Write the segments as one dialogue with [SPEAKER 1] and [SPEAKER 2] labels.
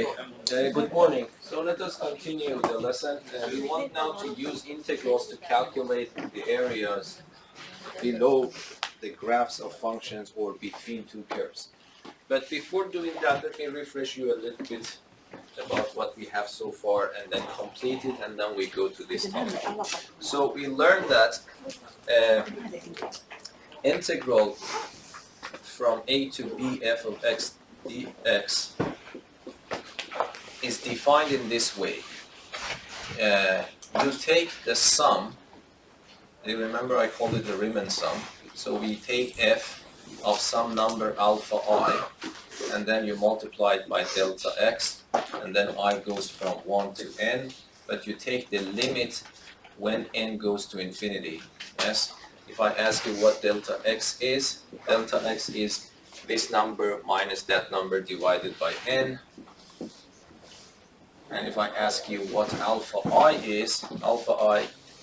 [SPEAKER 1] Okay, good morning. So let us continue the lesson. We want now to use integrals to calculate the areas below the graphs of functions or between two curves. But before doing that, let me refresh you a little bit about what we have so far and then complete it, and then we go to this topic. So we learned that integral from a to b f of x dx is defined in this way. You take the sum, you remember I called it the Riemann sum, so we take f of some number alpha I, and then you multiply it by delta x, and then I goes from 1 to n, but you take the limit when n goes to infinity. Yes? If I ask you what delta x is this number minus that number divided by n. And if I ask you what alpha I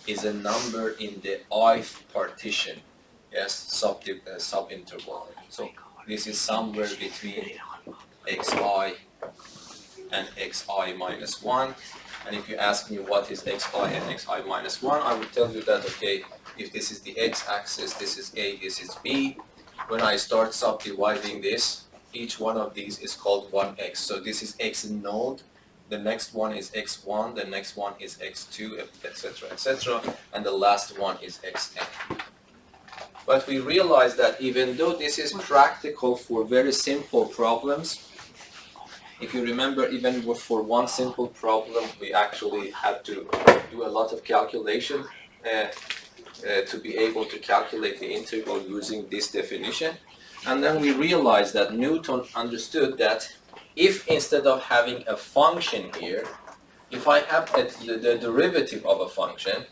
[SPEAKER 1] is a number in the ith partition, yes, subinterval. So this is somewhere between xi and xi minus 1. And if you ask me what is xi and xi minus 1, I will tell you that, okay, if this is the x-axis, this is a, this is b. When I start subdividing this, each one of these is called 1x. So this is x node. The next one is x1, the next one is x2, etc., etc., and the last one is xn. But we realize that even though this is practical for very simple problems, if you remember, even for one simple problem, we actually had to do a lot of calculation to be able to calculate the integral using this definition. And then we realized that Newton understood that if instead of having a function here, if I have the derivative of a function,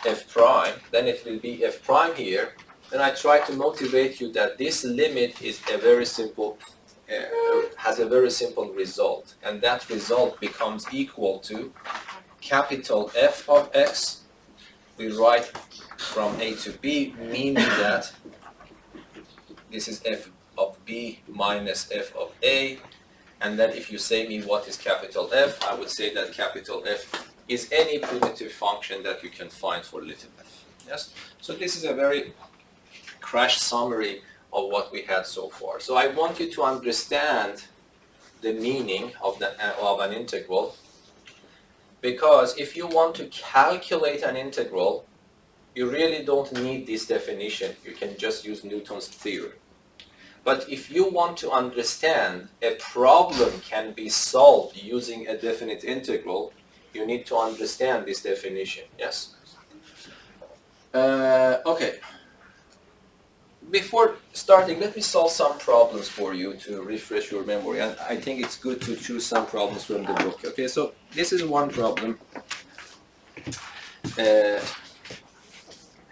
[SPEAKER 1] f prime, then it will be f prime here. Then I try to motivate you that this limit is a very simple, has a very simple result. And that result becomes equal to capital F of x. We write from a to b, meaning that this is f of b minus f of a. And then if you say me what is capital F, I would say that capital F is any primitive function that you can find for little f. Yes? So this is a very crash summary of what we had so far. So I want you to understand the meaning of an integral, because if you want to calculate an integral, you really don't need this definition. You can just use Newton's theorem. But if you want to understand a problem can be solved using a definite integral, you need to understand this definition. Yes? Okay. Before starting, let me solve some problems for you to refresh your memory. And I think it's good to choose some problems from the book. Okay, so this is one problem.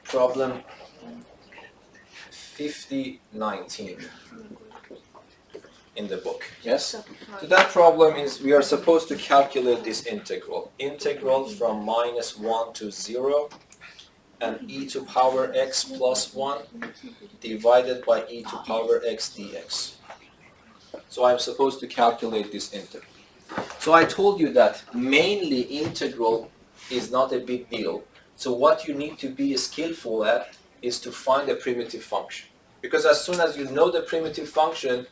[SPEAKER 1] Problem 5019 in the book. Yes? So that problem is we are supposed to calculate this integral. Integral from minus 1 to 0 and e to power x plus 1 divided by e to power x dx. So I'm supposed to calculate this integral. So I told you that mainly integral is not a big deal. So what you need to be skillful at is to find a primitive function. Because as soon as you know the primitive function,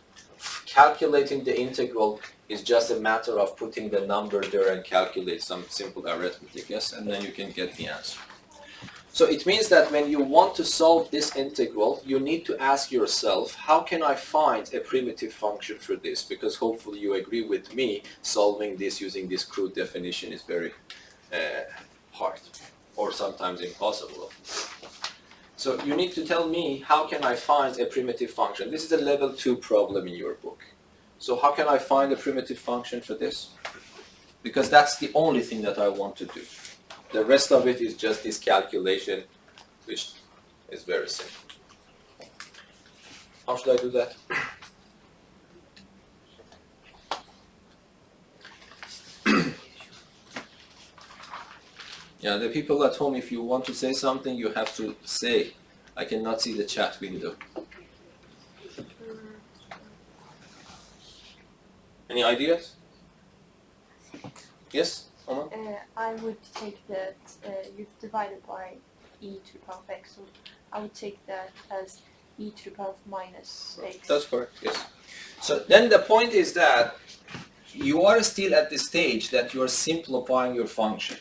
[SPEAKER 1] calculating the integral is just a matter of putting the number there and calculate some simple arithmetic, yes? And then you can get the answer. So it means that when you want to solve this integral, you need to ask yourself, how can I find a primitive function for this? Because hopefully you agree with me, solving this using this crude definition is very hard, or sometimes impossible. So you need to tell me, how can I find a primitive function? This is a level 2 problem in your book. So how can I find a primitive function for this? Because that's the only thing that I want to do. The rest of it is just this calculation, which is very simple. How should I do that? Yeah, the people at home, if you want to say something, you have to say. I cannot see the chat window. Any ideas? Yes, Oma?
[SPEAKER 2] I would take that you've divided by e to the power of x, so I would take that as e to the power of minus x.
[SPEAKER 1] That's correct, yes. So then the point is that you are still at the stage that you are simplifying your function.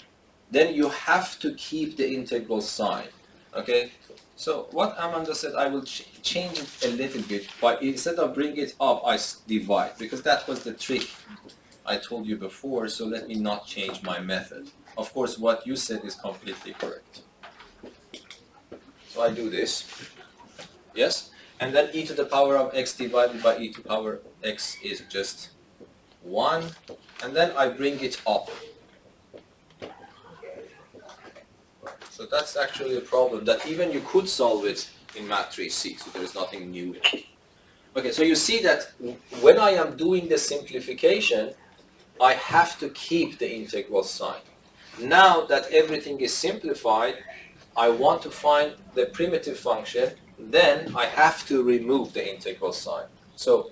[SPEAKER 1] Then you have to keep the integral sign, okay? So what Amanda said, I will change it a little bit, but instead of bring it up, I divide, because that was the trick I told you before, so let me not change my method. Of course, what you said is completely correct. So I do this, yes? And then e to the power of x divided by e to the power of x is just 1, and then I bring it up. So that's actually a problem that even you could solve it in matrix C, so there is nothing new in it. Okay, so you see that when I am doing the simplification, I have to keep the integral sign. Now that everything is simplified, I want to find the primitive function, then I have to remove the integral sign. So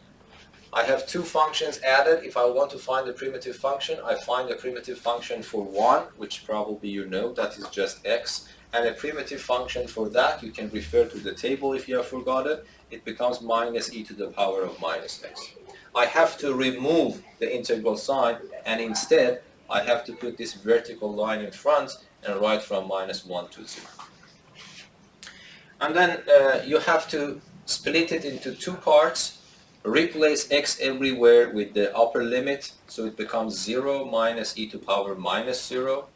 [SPEAKER 1] I have two functions added. If I want to find the primitive function, I find the primitive function for 1, which probably you know, that is just x. And a primitive function for that, you can refer to the table if you have forgotten. It becomes minus e to the power of minus x. I have to remove the integral sign, and instead, I have to put this vertical line in front and write from minus 1 to 0. And then you have to split it into two parts. Replace x everywhere with the upper limit, so it becomes 0 minus e to the power minus 0,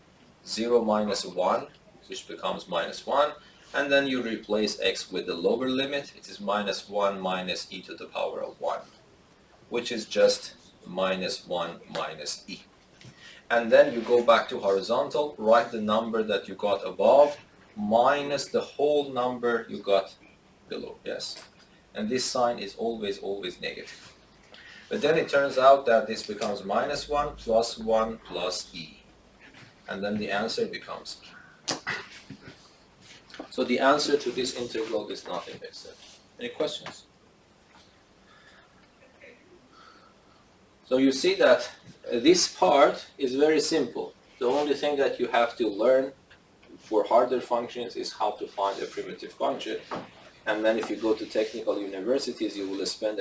[SPEAKER 1] 0 minus 1, which becomes minus 1, and then you replace x with the lower limit. It is minus 1 minus e to the power of 1, which is just minus 1 minus e. And then you go back to horizontal, write the number that you got above, minus the whole number you got below, yes? And this sign is always negative. But then it turns out that this becomes minus 1 plus e. And then the answer becomes e. So the answer to this integral is nothing except. Any questions? So you see that this part is very simple. The only thing that you have to learn for harder functions is how to find a primitive function. And then if you go to technical universities, you will spend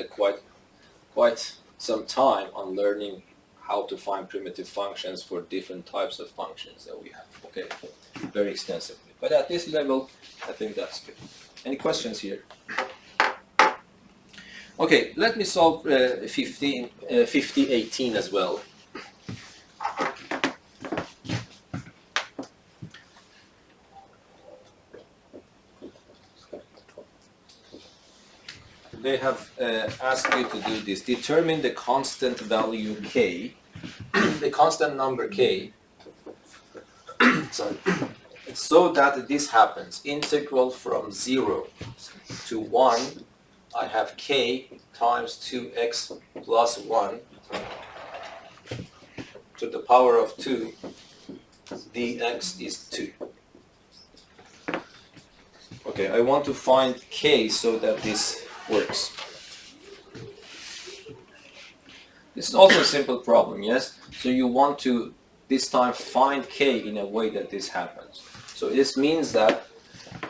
[SPEAKER 1] quite some time on learning how to find primitive functions for different types of functions that we have, okay? Very extensively. But at this level, I think that's good. Any questions here? Okay, let me solve 5018 as well. They have asked you to do this. Determine the constant value k, the constant number k, sorry, so that this happens. Integral from 0 to 1, I have k times 2x plus 1 to the power of 2, dx is 2. Okay, I want to find k so that this works. This is also a simple problem, yes? So you want to, this time, find k in a way that this happens. So this means that,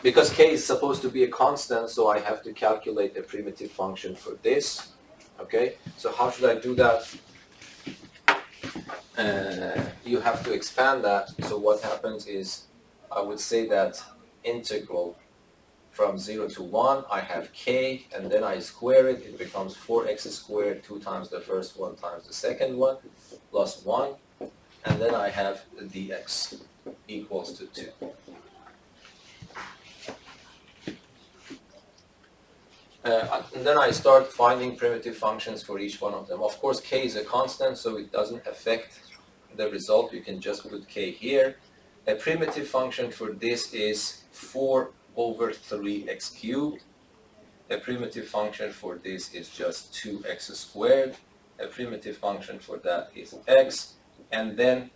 [SPEAKER 1] because k is supposed to be a constant, so I have to calculate a primitive function for this. Okay, so how should I do that? You have to expand that. So what happens is, I would say that integral from 0 to 1, I have k, and then I square it. It becomes 4x squared, 2 times the first one times the second one, plus 1. And then I have dx equals to 2. And then I start finding primitive functions for each one of them. Of course, k is a constant, so it doesn't affect the result. You can just put k here. A primitive function for this is 4 over 3x cubed. A primitive function for this is just 2x squared. A primitive function for that is x. And then,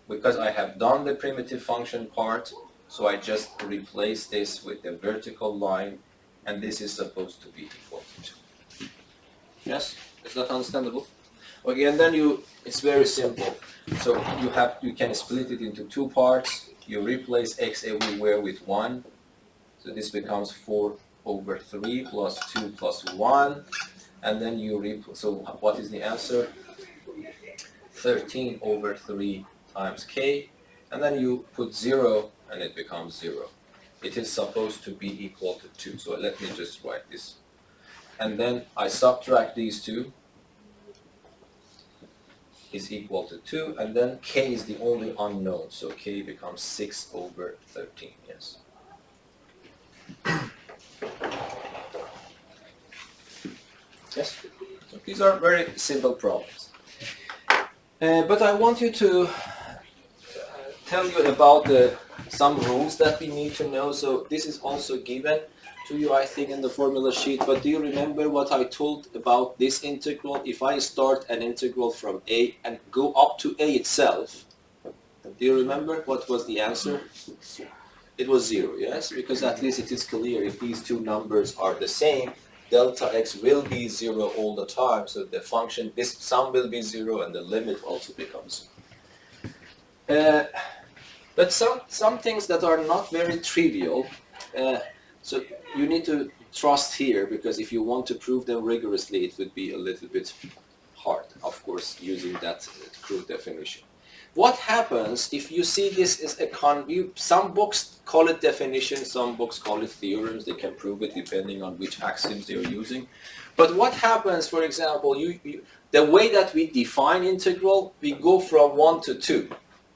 [SPEAKER 1] because I have done the primitive function part, so I just replace this with the vertical line, and this is supposed to be equal to 2. Yes? Is that understandable? Okay, and then it's very simple. So you can split it into two parts. You replace x everywhere with 1. So this becomes 4 over 3 plus 2 plus 1. And then so what is the answer? 13 over 3 times k. And then you put 0 and it becomes 0. It is supposed to be equal to 2. So let me just write this. And then I subtract these two. Is equal to 2, and then k is the only unknown, so k becomes 6 over 13, yes. Yes, so these are very simple problems. But I want you to tell you about some rules that we need to know. So this is also given to you, I think, in the formula sheet. But do you remember what I told about this integral? If I start an integral from a and go up to a itself, do you remember what was the answer? It was 0, yes? Because at least it is clear if these two numbers are the same, delta x will be 0 all the time. So the function, this sum will be 0 and the limit also becomes 0. But some things that are not very trivial, so you need to trust here, because if you want to prove them rigorously, it would be a little bit hard, of course, using that crude definition. What happens if you see this is some books call it definition, some books call it theorems. They can prove it depending on which axioms they're using. But what happens, for example, the way that we define integral, we go from 1 to 2.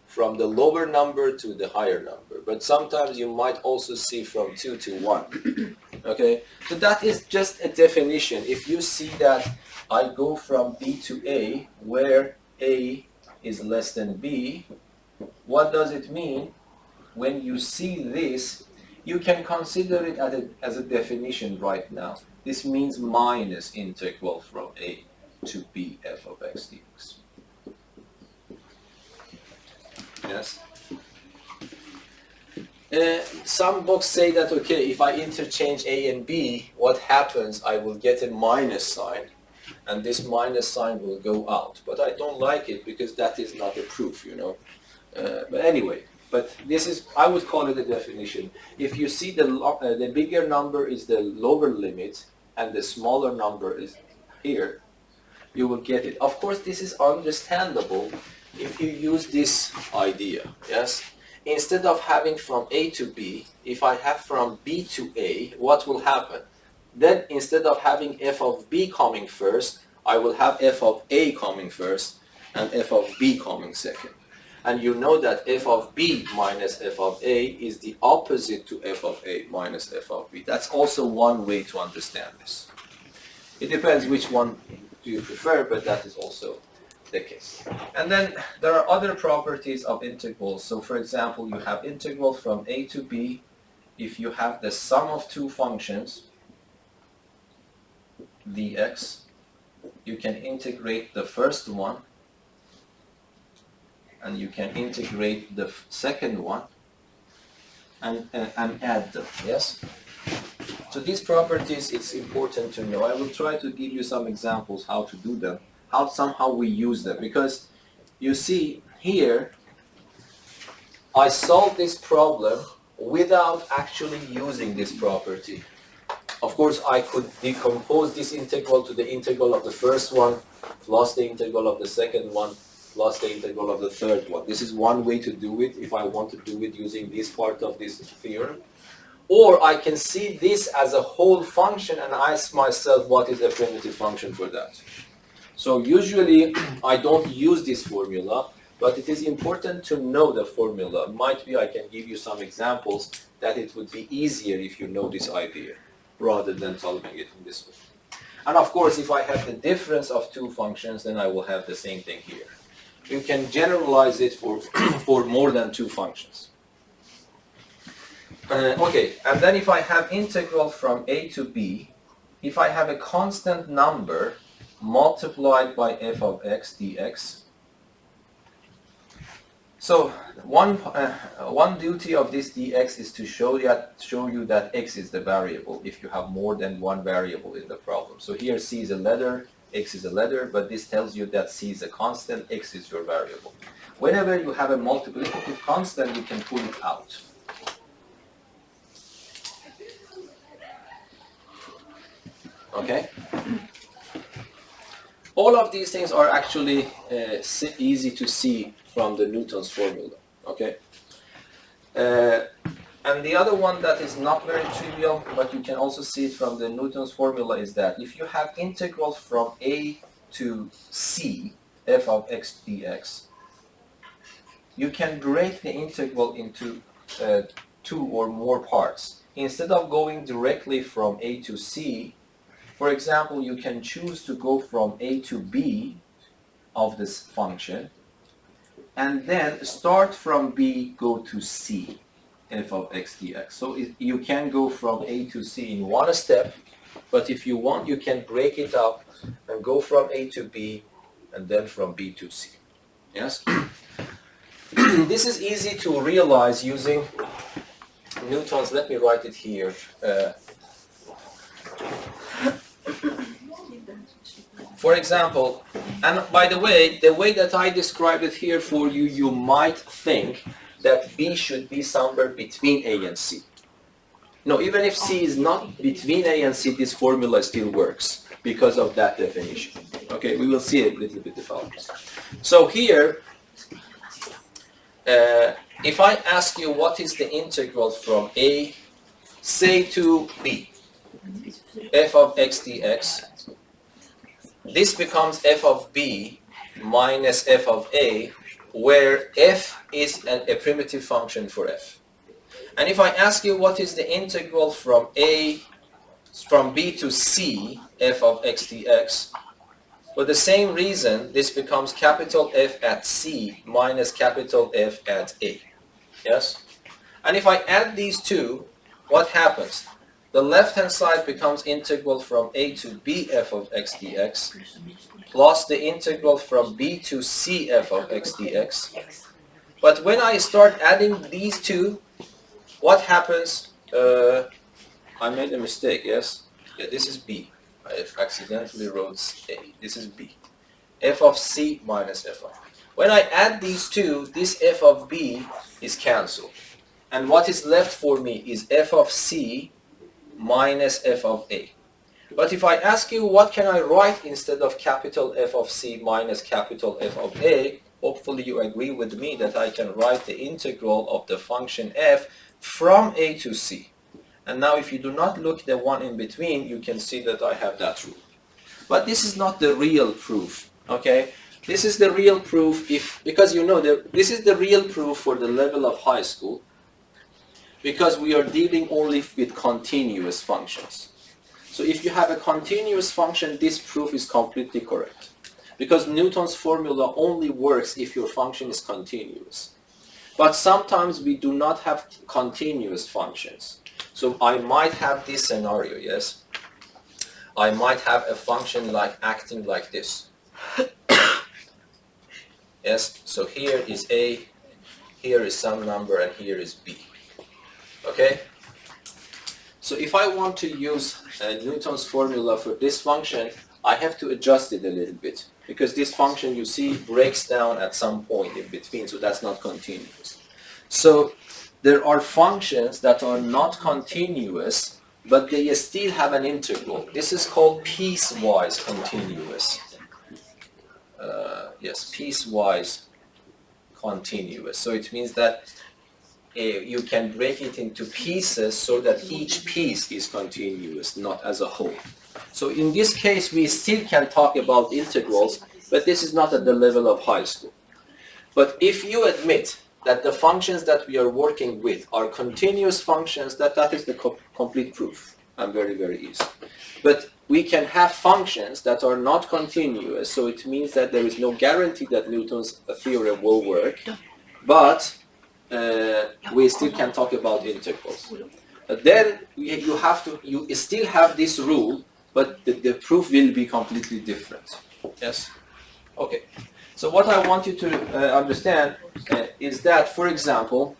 [SPEAKER 1] From the lower number to the higher number. But sometimes you might also see from 2 to 1. Okay? So that is just a definition. If you see that I go from B to A, where A is less than B, what does it mean? When you see this, you can consider it as a definition right now. This means minus integral from A to B f of x dx. Yes. Some books say that, okay, if I interchange A and B, what happens? I will get a minus sign, and this minus sign will go out. But I don't like it because that is not a proof, you know. But anyway, but this is, I would call it a definition. If you see the bigger number is the lower limit, and the smaller number is here, you will get it. Of course, this is understandable if you use this idea, yes? Instead of having from A to B, if I have from B to A, what will happen? Then instead of having f of B coming first, I will have f of A coming first and f of B coming second. And you know that f of B minus f of A is the opposite to f of A minus f of B. That's also one way to understand this. It depends which one do you prefer, but that is also the case. And then there are other properties of integrals. So for example, you have integral from A to B. If you have the sum of two functions, dx, you can integrate the first one, and you can integrate the second one, and add them, yes? So these properties, it's important to know. I will try to give you some examples how to do them, how somehow we use them, because you see here, I solved this problem without actually using this property. Of course, I could decompose this integral to the integral of the first one, plus the integral of the second one, plus the integral of the third one. This is one way to do it if I want to do it using this part of this theorem. Or I can see this as a whole function and ask myself what is a primitive function for that. So usually I don't use this formula, but it is important to know the formula. Might be I can give you some examples that it would be easier if you know this idea, rather than solving it in this way. And of course, if I have the difference of two functions, then I will have the same thing here. You can generalize it for, for more than two functions. Okay, and then if I have integral from A to B, if I have a constant number multiplied by f of x dx, so one duty of this dx is to show you that x is the variable if you have more than one variable in the problem. So here C is a letter, x is a letter, but this tells you that c is a constant, x is your variable. Whenever you have a multiplicative constant, you can pull it out. Okay? All of these things are actually easy to see from the Newton's formula. Okay? And the other one that is not very trivial, but you can also see it from the Newton's formula, is that if you have integral from a to c, f of x dx, you can break the integral into two or more parts. Instead of going directly from a to c, for example, you can choose to go from a to b of this function, and then start from b, go to c, f of x dx. So you can go from a to c in one step, but if you want, you can break it up and go from a to b, and then from b to c. Yes? This is easy to realize using Newton's, let me write it here. For example, and by the way that I described it here for you, you might think that B should be somewhere between A and C. No, even if C is not between A and C, this formula still works because of that definition. Okay, we will see a little bit about this. So here, if I ask you what is the integral from A, say to B, f of x dx, this becomes f of b minus f of a, where f is a primitive function for f. And if I ask you what is the integral from b to c, f of x dx, for the same reason, this becomes capital F at c minus capital F at a. Yes? And if I add these two, what happens? The left-hand side becomes integral from a to b f of x dx plus the integral from b to c f of x dx. But when I start adding these two, what happens? I made a mistake, yes? Yeah, this is b. I accidentally wrote a. This is b. F of c minus f of. When I add these two, this f of b is cancelled. And what is left for me is f of c minus f of a. But if I ask you what can I write instead of capital F of c minus capital F of a, hopefully you agree with me that I can write the integral of the function f from a to c. And now if you do not look the one in between, you can see that I have that rule. But this is not the real proof, okay? This is the real proof because you know this is the real proof for the level of high school, because we are dealing only with continuous functions. So if you have a continuous function, this proof is completely correct. Because Newton's formula only works if your function is continuous. But sometimes we do not have continuous functions. So I might have this scenario, yes? I might have a function like acting like this. Yes, so here is A, here is some number, and here is B. Okay? So if I want to use Newton's formula for this function, I have to adjust it a little bit, because this function, you see, breaks down at some point in between, so that's not continuous. So there are functions that are not continuous, but they still have an integral. This is called piecewise continuous. Yes, piecewise continuous. So it means that you can break it into pieces so that each piece is continuous, not as a whole. So in this case, we still can talk about integrals, but this is not at the level of high school. But if you admit that the functions that we are working with are continuous functions, that is the complete proof. And very, very easy. But we can have functions that are not continuous, so it means that there is no guarantee that Newton's theorem will work, but we still can talk about integrals. Then you still have this rule, but the proof will be completely different. Yes? Okay. So what I want you to understand is that, for example,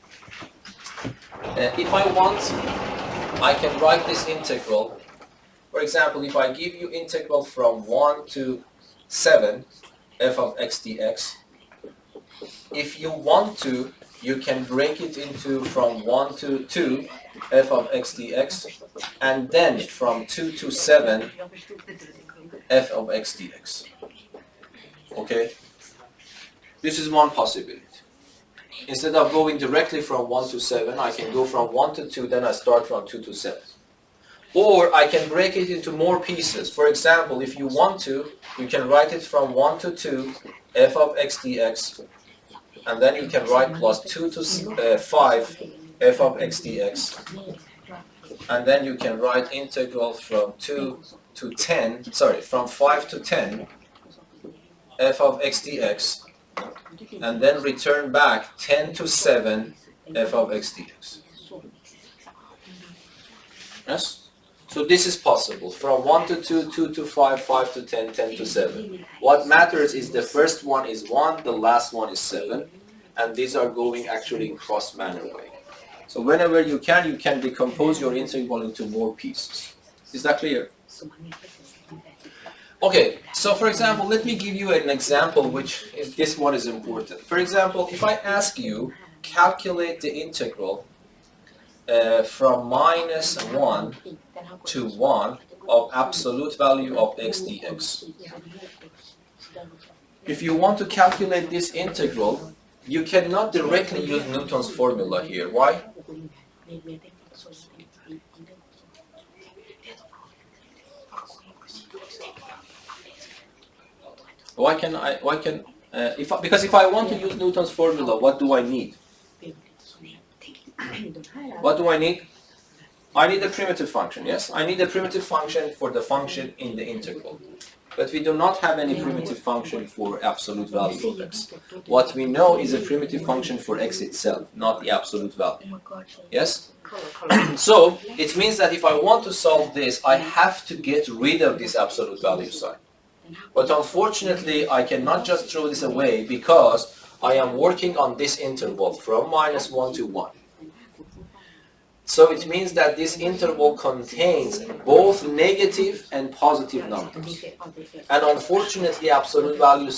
[SPEAKER 1] if I want, I can write this integral For example, if I give you integral from 1 to 7 f of x dx, if you want to, you can break it into from 1 to 2 f of x dx, and then from 2 to 7 f of x dx. Okay? This is one possibility. Instead of going directly from 1 to 7, I can go from 1 to 2, then I start from 2 to 7. Or I can break it into more pieces. For example, if you want to, you can write it from 1 to 2 f of x dx, and then you can write plus 2 to 5 f of x dx, and then you can write integral from 2 to 10, sorry, from 5 to 10 f of x dx, and then return back 10 to 7 f of x dx. Yes? So this is possible. From 1 to 2, 2 to 5, 5 to 10, 10 to 7. What matters is the first one is 1, the last one is 7. And these are going actually in cross-manner way. So whenever you can decompose your integral into more pieces. Is that clear? Okay, so for example, let me give you an example which is, this one is important. For example, if I ask you, calculate the integral from minus 1 to 1 of absolute value of x dx. If you want to calculate this integral, you cannot directly use Newton's formula here. Why? Because if I want to use Newton's formula, what do I need? What do I need? I need a primitive function, yes? I need a primitive function for the function in the integral. But we do not have any primitive function for absolute value of x. What we know is a primitive function for x itself, not the absolute value. Yes? So, it means that if I want to solve this, I have to get rid of this absolute value sign. But unfortunately, I cannot just throw this away because I am working on this interval from minus 1 to 1. So it means that this interval contains both negative and positive numbers. And unfortunately, absolute value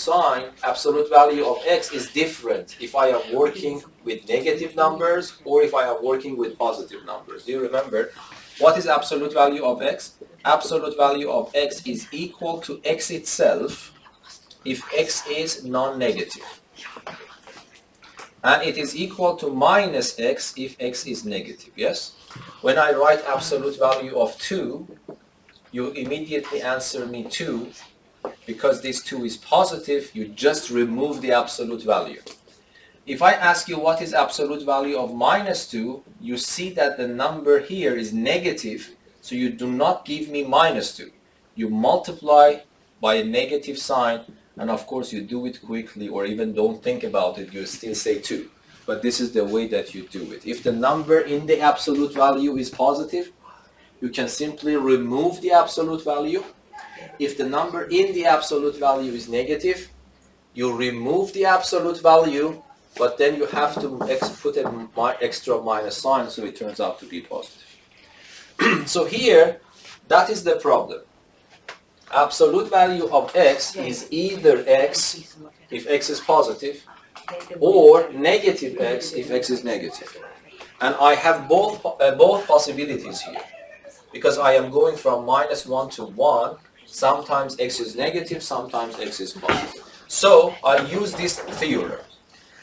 [SPEAKER 1] of x is different if I am working with negative numbers or if I am working with positive numbers. Do you remember? What is absolute value of x? Absolute value of x is equal to x itself if x is non-negative. And it is equal to minus x if x is negative, yes? When I write absolute value of 2, you immediately answer me 2. Because this 2 is positive, you just remove the absolute value. If I ask you what is absolute value of minus 2, you see that the number here is negative, so you do not give me minus 2. You multiply by a negative sign, and of course you do it quickly or even don't think about it, you still say 2. But this is the way that you do it. If the number in the absolute value is positive, you can simply remove the absolute value. If the number in the absolute value is negative, you remove the absolute value, but then you have to put an extra minus sign so it turns out to be positive. So here, that is the problem. Absolute value of x is either x if x is positive or negative x if x is negative. And I have both possibilities here because I am going from minus 1 to 1. Sometimes x is negative, sometimes x is positive. So I use this theorem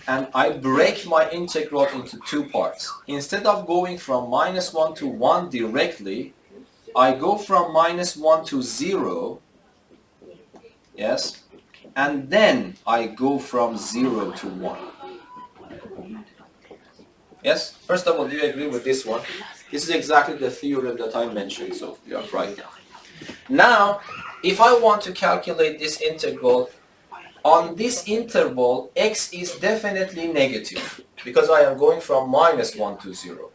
[SPEAKER 1] and I break my integral into two parts. Instead of going from minus 1 to 1 directly, I go from minus 1 to 0, yes, and then I go from 0 to 1. Yes? First of all, do you agree with this one? This is exactly the theorem that I mentioned, so you are right now. Now, if I want to calculate this integral, on this interval, x is definitely negative because I am going from minus 1 to 0.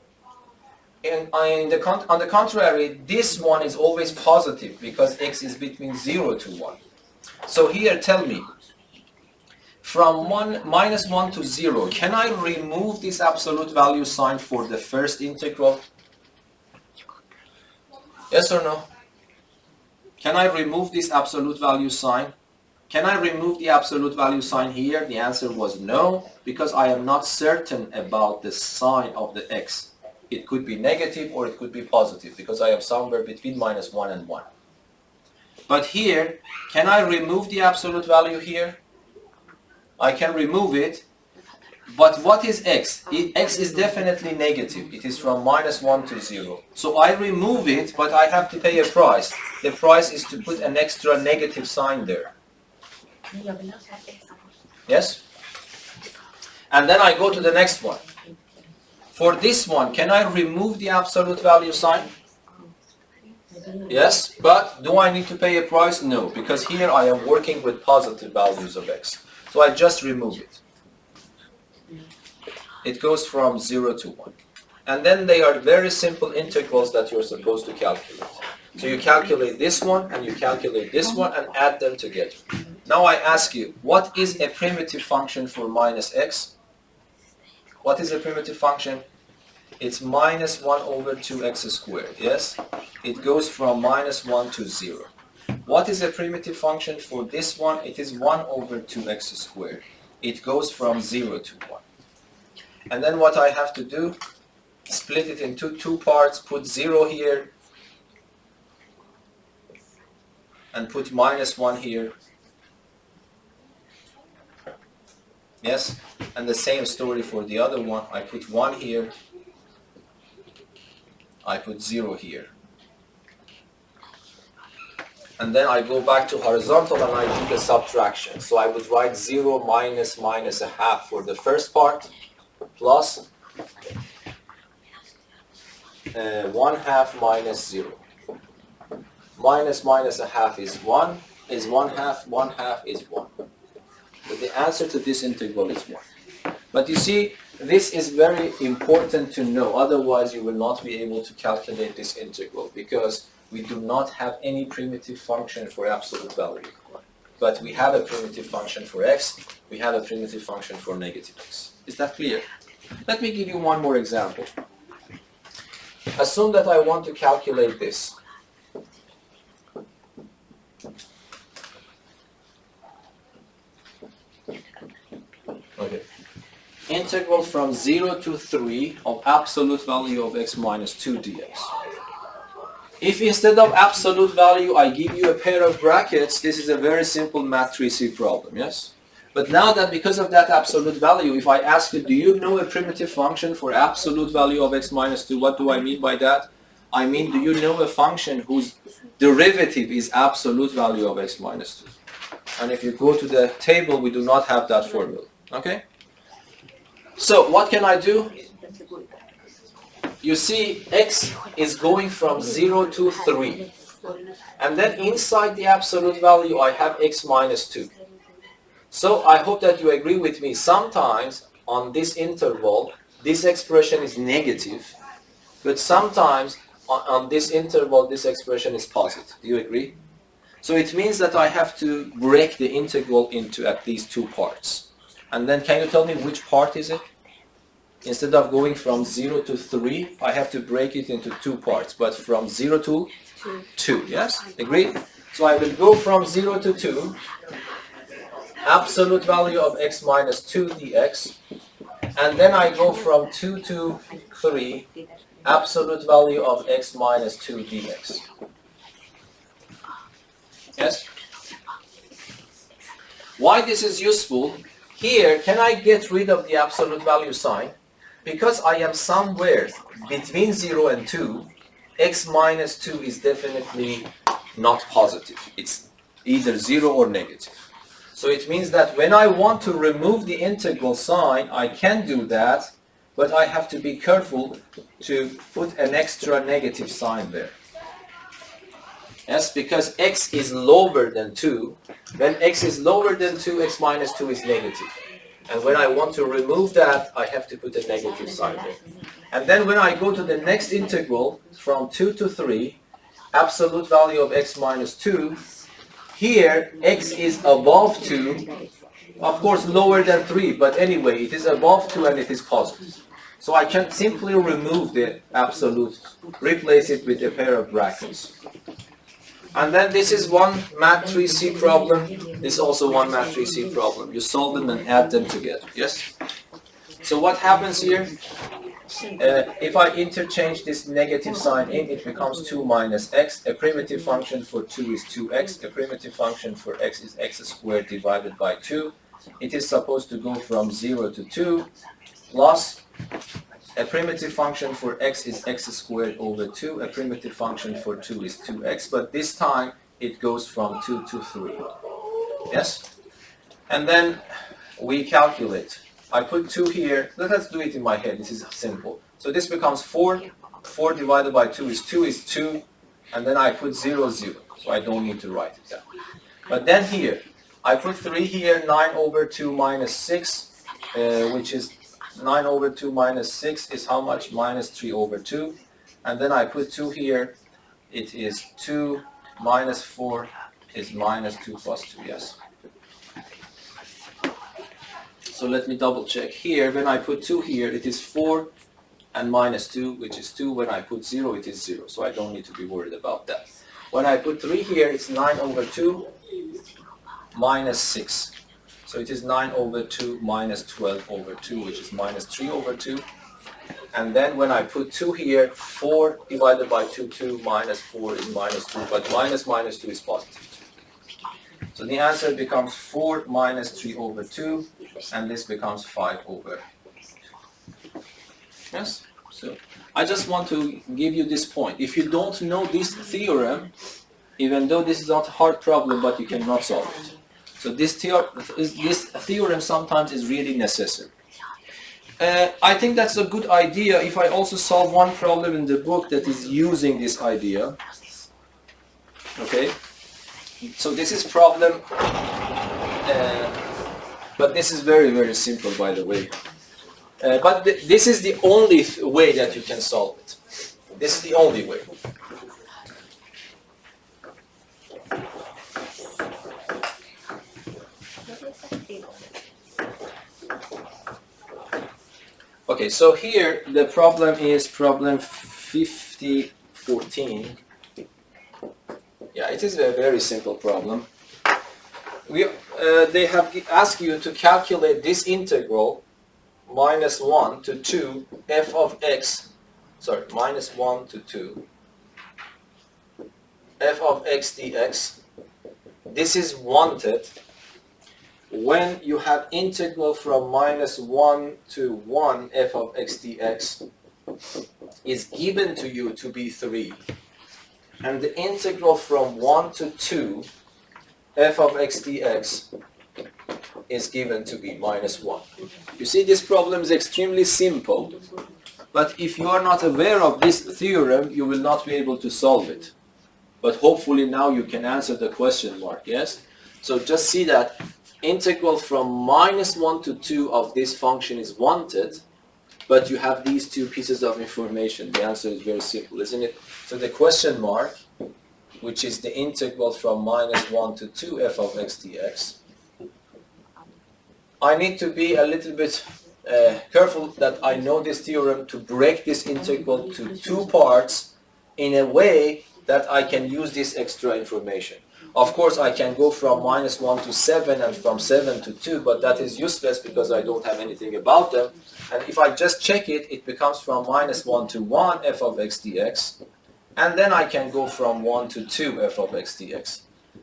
[SPEAKER 1] And on the contrary, this one is always positive because x is between 0 to 1. So here, tell me, from minus 1 to 0, can I remove this absolute value sign for the first integral? Yes or no? Can I remove this absolute value sign? Can I remove the absolute value sign here? The answer was no, because I am not certain about the sign of the x. It could be negative or it could be positive, because I am somewhere between -1 and 1. But here, can I remove the absolute value here? I can remove it, but what is x? X is definitely negative. It is from -1 to 0. So I remove it, but I have to pay a price. The price is to put an extra negative sign there. Yes? And then I go to the next one. For this one, can I remove the absolute value sign? Yes, but do I need to pay a price? No, because here I am working with positive values of x. So I just remove it. It goes from 0 to 1. And then they are very simple integrals that you're supposed to calculate. So you calculate this one and you calculate this one and add them together. Now I ask you, what is a primitive function for minus x? What is a primitive function? It's -1 over 2x squared, yes? It goes from -1 to 0. What is a primitive function for this one? It is 1 over 2x squared. It goes from 0 to 1. And then what I have to do, split it into two parts, put 0 here, and put -1 here. Yes? And the same story for the other one. I put 1 here, I put 0 here. And then I go back to horizontal and I do the subtraction. So I would write 0 minus minus a half for the first part, plus 1/2 minus 0. Minus minus a half is 1, is 1/2, 1/2 is 1. But the answer to this integral is 1. But you see, this is very important to know, otherwise you will not be able to calculate this integral, because we do not have any primitive function for absolute value. But we have a primitive function for x, we have a primitive function for negative x. Is that clear? Let me give you one more example. Assume that I want to calculate this. Okay. Integral from 0 to 3 of absolute value of x minus 2 dx. If instead of absolute value I give you a pair of brackets, this is a very simple matrice problem, yes? But now that because of that absolute value, if I ask you, do you know a primitive function for absolute value of x minus 2, what do I mean by that? I mean, do you know a function whose derivative is absolute value of x minus 2? And if you go to the table, we do not have that formula, okay? So what can I do? You see, x is going from 0 to 3. And then inside the absolute value, I have x minus 2. So I hope that you agree with me. Sometimes on this interval, this expression is negative. But sometimes on this interval, this expression is positive. Do you agree? So it means that I have to break the integral into at least two parts. And then can you tell me which part is it? Instead of going from 0 to 3, I have to break it into two parts, but from 0 to 2, yes? Agreed? So I will go from 0 to 2, absolute value of x minus 2 dx, and then I go from 2 to 3, absolute value of x minus 2 dx. Yes? Why this is useful? Here, can I get rid of the absolute value sign? Because I am somewhere between 0 and 2, x minus 2 is definitely not positive. It's either 0 or negative. So it means that when I want to remove the integral sign, I can do that, but I have to be careful to put an extra negative sign there. Yes, because x is lower than 2. When x is lower than 2, x minus 2 is negative. And when I want to remove that, I have to put a negative sign there. And then when I go to the next integral, from 2 to 3, absolute value of x minus 2, here x is above 2, of course lower than 3, but anyway, it is above 2 and it is positive. So I can simply remove the absolute, replace it with a pair of brackets. And then this is one Mat 3C problem. This is also one Mat 3C problem. You solve them and add them together. Yes? So what happens here? If I interchange this negative sign in, it becomes 2 minus x. A primitive function for 2 is 2x. A primitive function for x is x squared divided by 2. It is supposed to go from 0 to 2 plus a primitive function for x is x squared over 2. A primitive function for 2 is 2x. But this time it goes from 2 to 3. Yes? And then we calculate. I put 2 here. Let's do it in my head. This is simple. So this becomes 4. 4 divided by 2 is 2. And then I put 0, 0. So I don't need to write it down. But then here, I put 3 here. 9 over 2 minus 6, which is 9 over 2 minus 6 is how much? Minus 3 over 2. And then I put 2 here. It is 2 minus 4 is minus 2 plus 2. Yes. So let me double check here. When I put 2 here, it is 4 and minus 2, which is 2. When I put 0, it is 0. So I don't need to be worried about that. When I put 3 here, it's 9 over 2 minus 6. So it is 9 over 2 minus 12 over 2, which is minus 3 over 2. And then when I put 2 here, 4 divided by 2, 2 minus 4 is minus 2. But minus 2 is positive 2. So the answer becomes 4 minus 3 over 2. And this becomes 5 over 2. Yes? So I just want to give you this point. If you don't know this theorem, even though this is not a hard problem, but you cannot solve it. So this theorem sometimes is really necessary. I think that's a good idea if I also solve one problem in the book that is using this idea. Okay? So this is problem, but this is very, very simple, by the way. But this is the only way that you can solve it. This is the only way. Okay, so here the problem is problem 5014. Yeah, it is a very simple problem. They have asked you to calculate this integral minus 1 to 2 f of x, sorry, minus 1 to 2 f of x dx. This is wanted when you have integral from minus 1 to 1 f of x dx is given to you to be 3. And the integral from 1 to 2 f of x dx is given to be minus 1. You see, this problem is extremely simple, but if you are not aware of this theorem, you will not be able to solve it. But hopefully now you can answer the question mark, yes? So just see that integral from minus 1 to 2 of this function is wanted, but you have these two pieces of information. The answer is very simple, isn't it? So the question mark, which is the integral from minus 1 to 2 f of x dx, I need to be a little bit careful that I know this theorem to break this integral to 2 parts in a way that I can use this extra information. Of course, I can go from minus 1 to 7 and from 7 to 2, but that is useless because I don't have anything about them. And if I just check it, it becomes from minus 1 to 1 f of x dx. And then I can go from 1 to 2 f of x dx.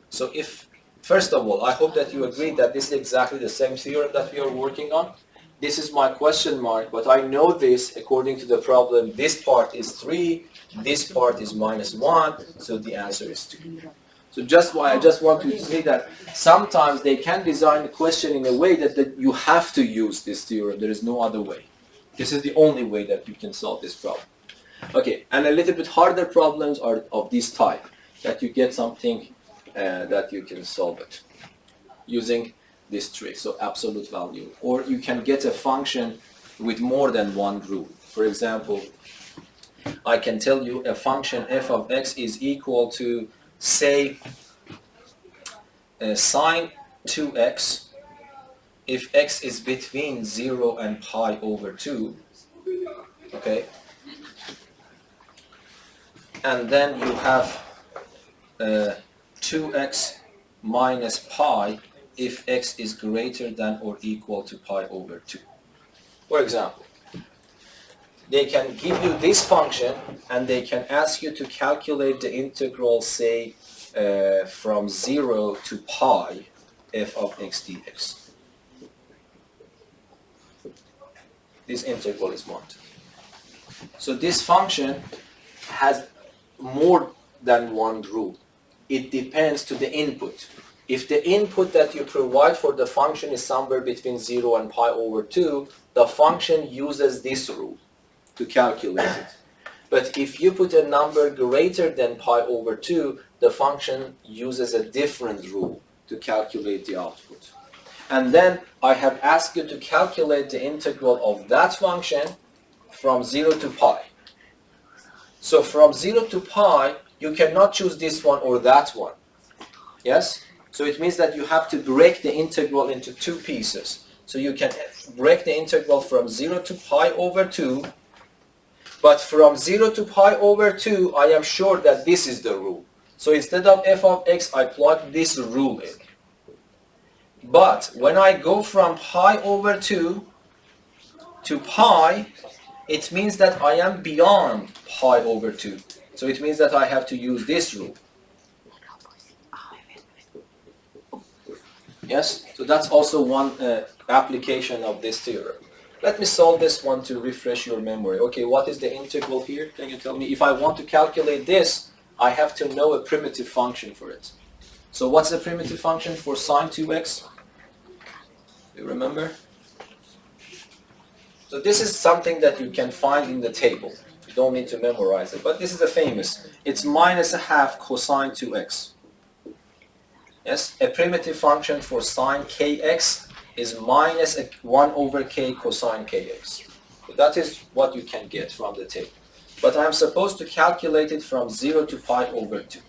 [SPEAKER 1] So if, first of all, I hope that you agree that this is exactly the same theorem that we are working on. This is my question mark, but I know this according to the problem. This part is 3, this part is minus 1, so the answer is 2. So I just want to say that sometimes they can design a question in a way that you have to use this theorem. There is no other way. This is the only way that you can solve this problem. Okay, and a little bit harder problems are of this type, that you get something that you can solve it using this trick, so absolute value. Or you can get a function with more than one rule. For example, I can tell you a function f of x is equal to, say, sine 2x if x is between 0 and pi over 2, okay? And then you have 2x minus pi if x is greater than or equal to pi over 2. For example, they can give you this function and they can ask you to calculate the integral, say, from 0 to pi f of x dx. This integral is wanted. So this function has more than one rule. It depends to the input. If the input that you provide for the function is somewhere between 0 and pi over 2, the function uses this rule to calculate it. But if you put a number greater than pi over 2, the function uses a different rule to calculate the output. And then I have asked you to calculate the integral of that function from 0 to pi. So from 0 to pi, you cannot choose this one or that one. Yes? So it means that you have to break the integral into two pieces. So you can break the integral from 0 to pi over 2. But from 0 to pi over 2, I am sure that this is the rule. So instead of f of x, I plug this rule in. But when I go from pi over 2 to pi, it means that I am beyond pi over 2. So it means that I have to use this rule. Yes? So that's also one application of this theorem. Let me solve this one to refresh your memory. Okay, what is the integral here? Can you tell me? If I want to calculate this, I have to know a primitive function for it. So what's the primitive function for sine 2x? Do you remember? So this is something that you can find in the table. You don't need to memorize it, but this is a famous. It's minus a half cosine 2x. Yes, a primitive function for sine kx is minus 1 over k cosine kx. So that is what you can get from the table. But I'm supposed to calculate it from 0 to pi over 2.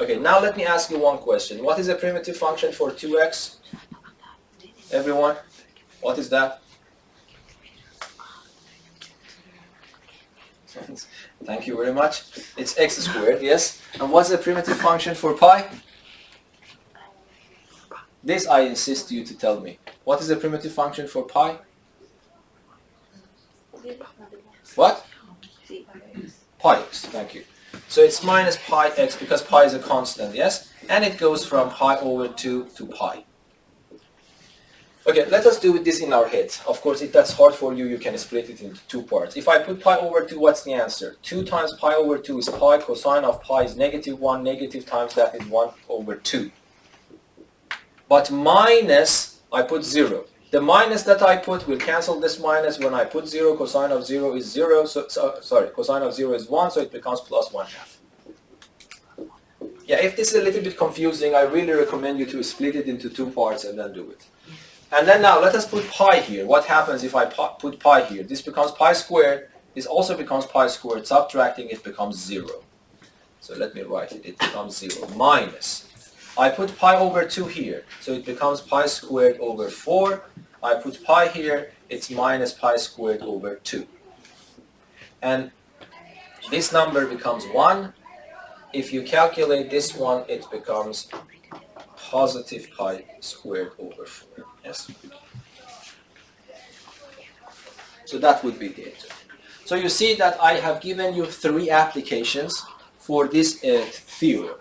[SPEAKER 1] Okay, now let me ask you one question. What is a primitive function for 2x? Everyone? What is that? Thank you very much. It's x squared, yes. And what's the primitive function for pi? This I insist you to tell me. What is the primitive function for pi? What? Pi x, thank you. So it's minus pi x because pi is a constant, yes? And it goes from pi over 2 to pi. Okay, let us do this in our heads. Of course, if that's hard for you, you can split it into two parts. If I put pi over 2, what's the answer? 2 times pi over 2 is pi. Cosine of pi is negative 1. Negative times that is 1 over 2. But minus, I put 0. The minus that I put will cancel this minus. When I put 0, cosine of 0 is 0. Cosine of 0 is 1, so it becomes plus 1/2. Yeah, if this is a little bit confusing, I really recommend you to split it into two parts and then do it. And then now let us put pi here. What happens if I put pi here? This becomes pi squared. This also becomes pi squared. Subtracting it becomes 0. So let me write it. It becomes 0. Minus. I put pi over 2 here. So it becomes pi squared over 4. I put pi here. It's minus pi squared over 2. And this number becomes 1. If you calculate this one, it becomes positive pi squared over 4. Yes? So that would be the answer. So you see that I have given you 3 applications for this theorem.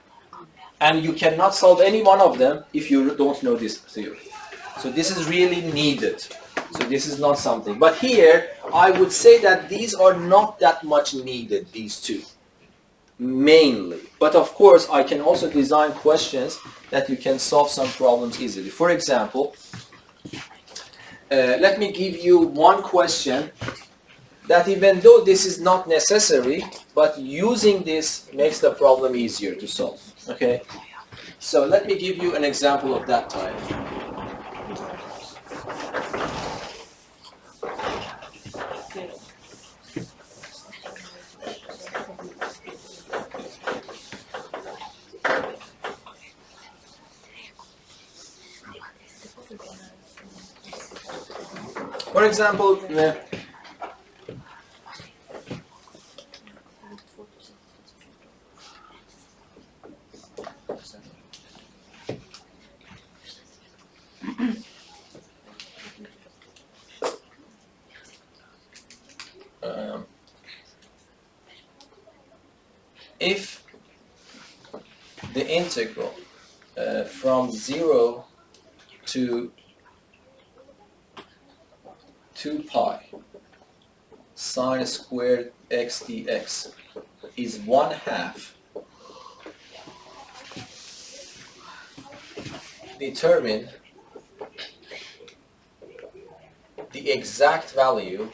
[SPEAKER 1] And you cannot solve any one of them if you don't know this theorem. So this is really needed. So this is not something. But here, I would say that these are not that much needed, these two. Mainly. But of course, I can also design questions that you can solve some problems easily. For example, let me give you one question that even though this is not necessary, but using this makes the problem easier to solve. Okay? So let me give you an example of that type. For example, if the integral from 0 to 2 pi sine squared x dx is 1/2, determine the exact value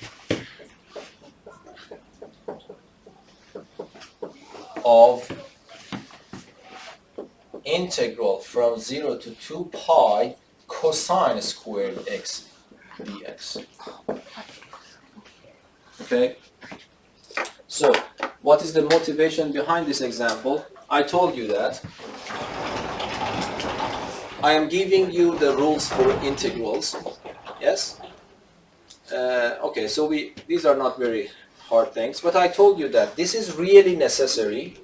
[SPEAKER 1] of integral from 0 to 2 pi cosine squared x dx. Okay? So, what is the motivation behind this example? I told you that I am giving you the rules for integrals. Yes? Okay, so these are not very hard things, but I told you that this is really necessary,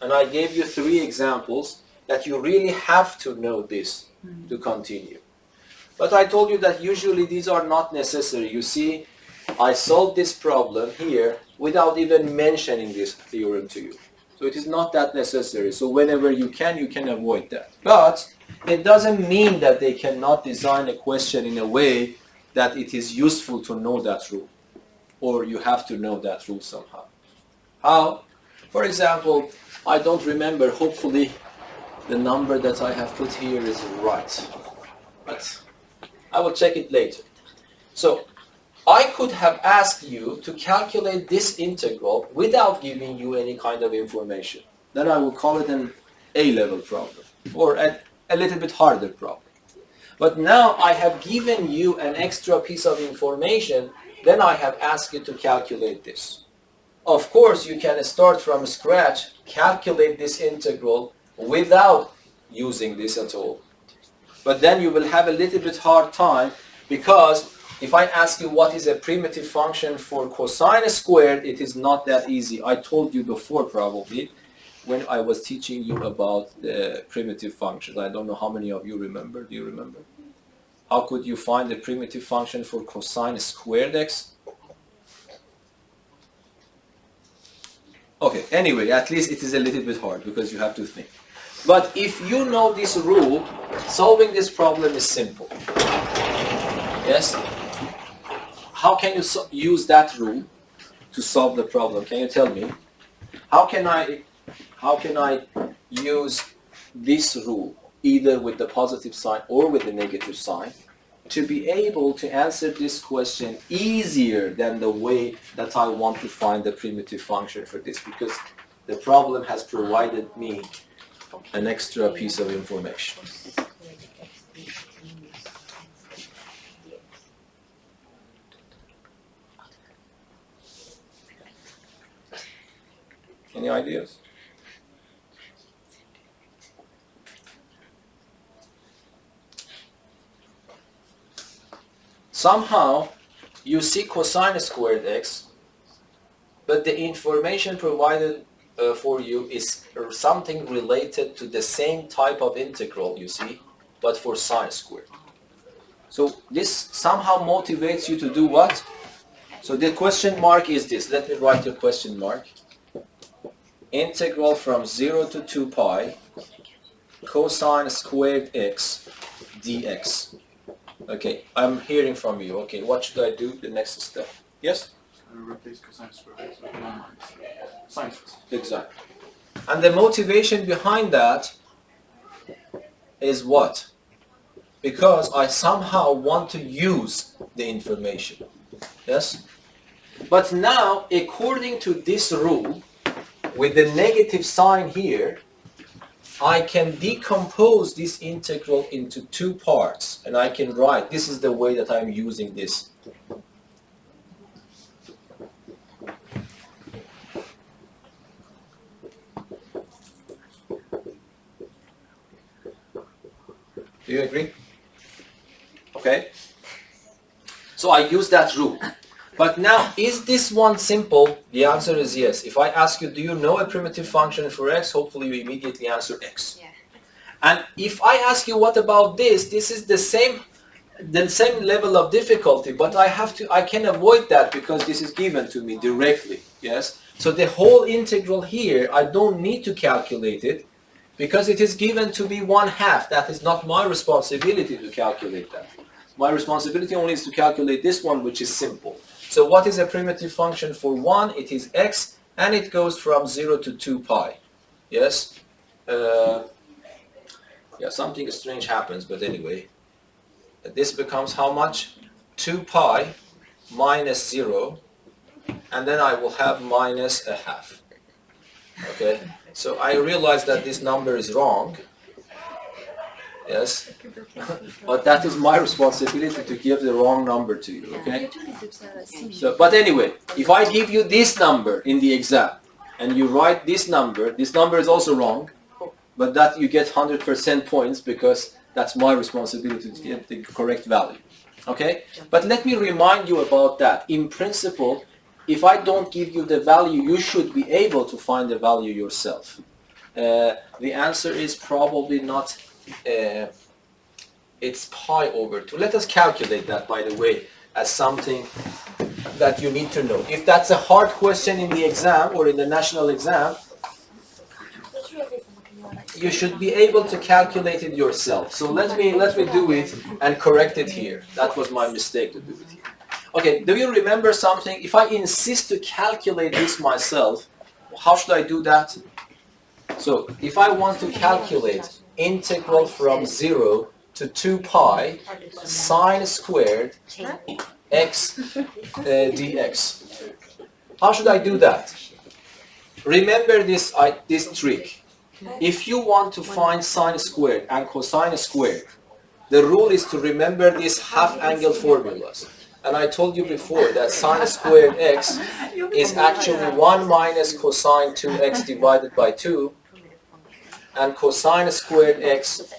[SPEAKER 1] and I gave you 3 examples that you really have to know this to continue. But I told you that usually these are not necessary. You see, I solved this problem here without even mentioning this theorem to you. So it is not that necessary. So whenever you can avoid that. But it doesn't mean that they cannot design a question in a way that it is useful to know that rule, or you have to know that rule somehow. How? For example, I don't remember, hopefully the number that I have put here is right, but I will check it later. So I could have asked you to calculate this integral without giving you any kind of information. Then I will call it an A-level problem, or a little bit harder problem. But now I have given you an extra piece of information, then I have asked you to calculate this. Of course, you can start from scratch, calculate this integral without using this at all. But then you will have a little bit hard time, because if I ask you what is a primitive function for cosine squared, it is not that easy. I told you before probably, when I was teaching you about the primitive functions. I don't know how many of you remember. Do you remember? How could you find the primitive function for cosine squared x? Okay, anyway, at least it is a little bit hard because you have to think. But if you know this rule, solving this problem is simple. Yes? How can you use that rule to solve the problem? Can you tell me? How can I use this rule, either with the positive sign or with the negative sign, to be able to answer this question easier than the way that I want to find the primitive function for this? Because the problem has provided me an extra piece of information. Any ideas? Somehow you see cosine squared x, but the information provided for you is something related to the same type of integral, you see, but for sine squared. So this somehow motivates you to do what? So the question mark is this. Let me write the question mark. Integral from 0 to 2 pi cosine squared x dx. Okay, I'm hearing from you. Okay, what should I do the next step? Yes?
[SPEAKER 3] Replace cosine squared x with 1 minus sine squared.
[SPEAKER 1] Exactly. And the motivation behind that is what? Because I somehow want to use the information. Yes? But now, according to this rule, with the negative sign here, I can decompose this integral into 2 parts, and I can write, this is the way that I'm using this. Do you agree? Okay. So I use that rule. But now, is this one simple? The answer is yes. If I ask you, do you know a primitive function for x? Hopefully you immediately answer x.
[SPEAKER 2] Yeah.
[SPEAKER 1] And if I ask you, what about this? This is the same the same level of difficulty, but I can avoid that because this is given to me directly, yes? So the whole integral here, I don't need to calculate it because it is given to be 1/2. That is not my responsibility to calculate that. My responsibility only is to calculate this one, which is simple. So what is a primitive function for 1? It is x, and it goes from 0 to 2 pi, yes? Yeah, something strange happens, but anyway. This becomes how much? 2 pi minus 0, and then I will have minus 1/2. Okay, so I realize that this number is wrong. Yes, but that is my responsibility to give the wrong number to you, okay? So, but anyway, if I give you this number in the exam, and you write this number is also wrong, but that you get 100% points because that's my responsibility to get the correct value. Okay? But let me remind you about that. In principle, if I don't give you the value, you should be able to find the value yourself. The answer is probably not, it's pi over 2. Let us calculate that, by the way, as something that you need to know. If that's a hard question in the exam or in the national exam, you should be able to calculate it yourself. So let me do it and correct it here. That was my mistake to do it here. Okay, do you remember something? If I insist to calculate this myself, how should I do that? So if I want to calculate integral from 0 to 2 pi sine squared x dx, how should I do that? Remember this trick. If you want to find sine squared and cosine squared, the rule is to remember these half-angle formulas. And I told you before that sine squared x is actually 1 minus cosine 2x divided by 2, and cosine squared x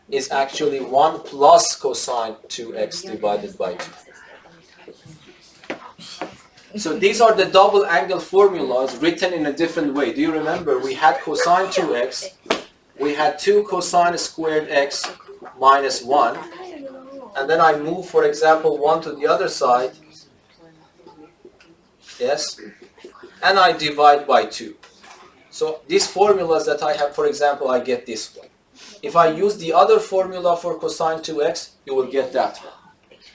[SPEAKER 1] is actually 1 plus cosine 2x divided by 2. So these are the double angle formulas written in a different way. Do you remember? We had cosine 2x, we had 2 cosine squared x minus 1, and then I move, for example, 1 to the other side, yes, and I divide by 2. So these formulas that I have, for example, I get this one. If I use the other formula for cosine 2x, you will get that one.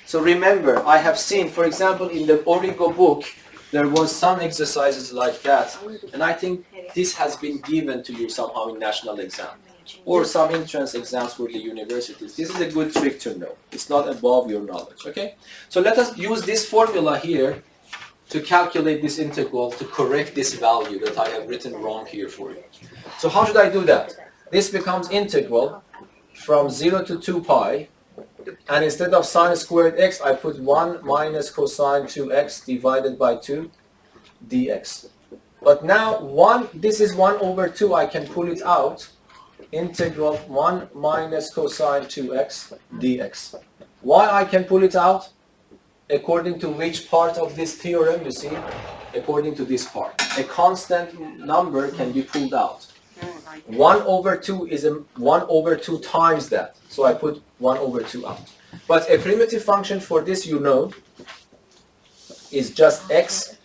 [SPEAKER 1] So remember, I have seen, for example, in the Origo book, there was some exercises like that, and I think this has been given to you somehow in national exam, or some entrance exams for the universities. This is a good trick to know. It's not above your knowledge, okay? So let us use this formula here to calculate this integral to correct this value that I have written wrong here for you. So how should I do that? This becomes integral from 0 to 2 pi, and instead of sine squared x, I put 1 minus cosine 2x divided by 2 dx. But now this is 1 over 2, I can pull it out. Integral 1 minus cosine 2x dx. Why I can pull it out? According to which part of this theorem, you see? According to this part. A constant number can be pulled out. 1 over 2 is 1 over 2 times that. So I put 1 over 2 out. But a primitive function for this, you know, is just x.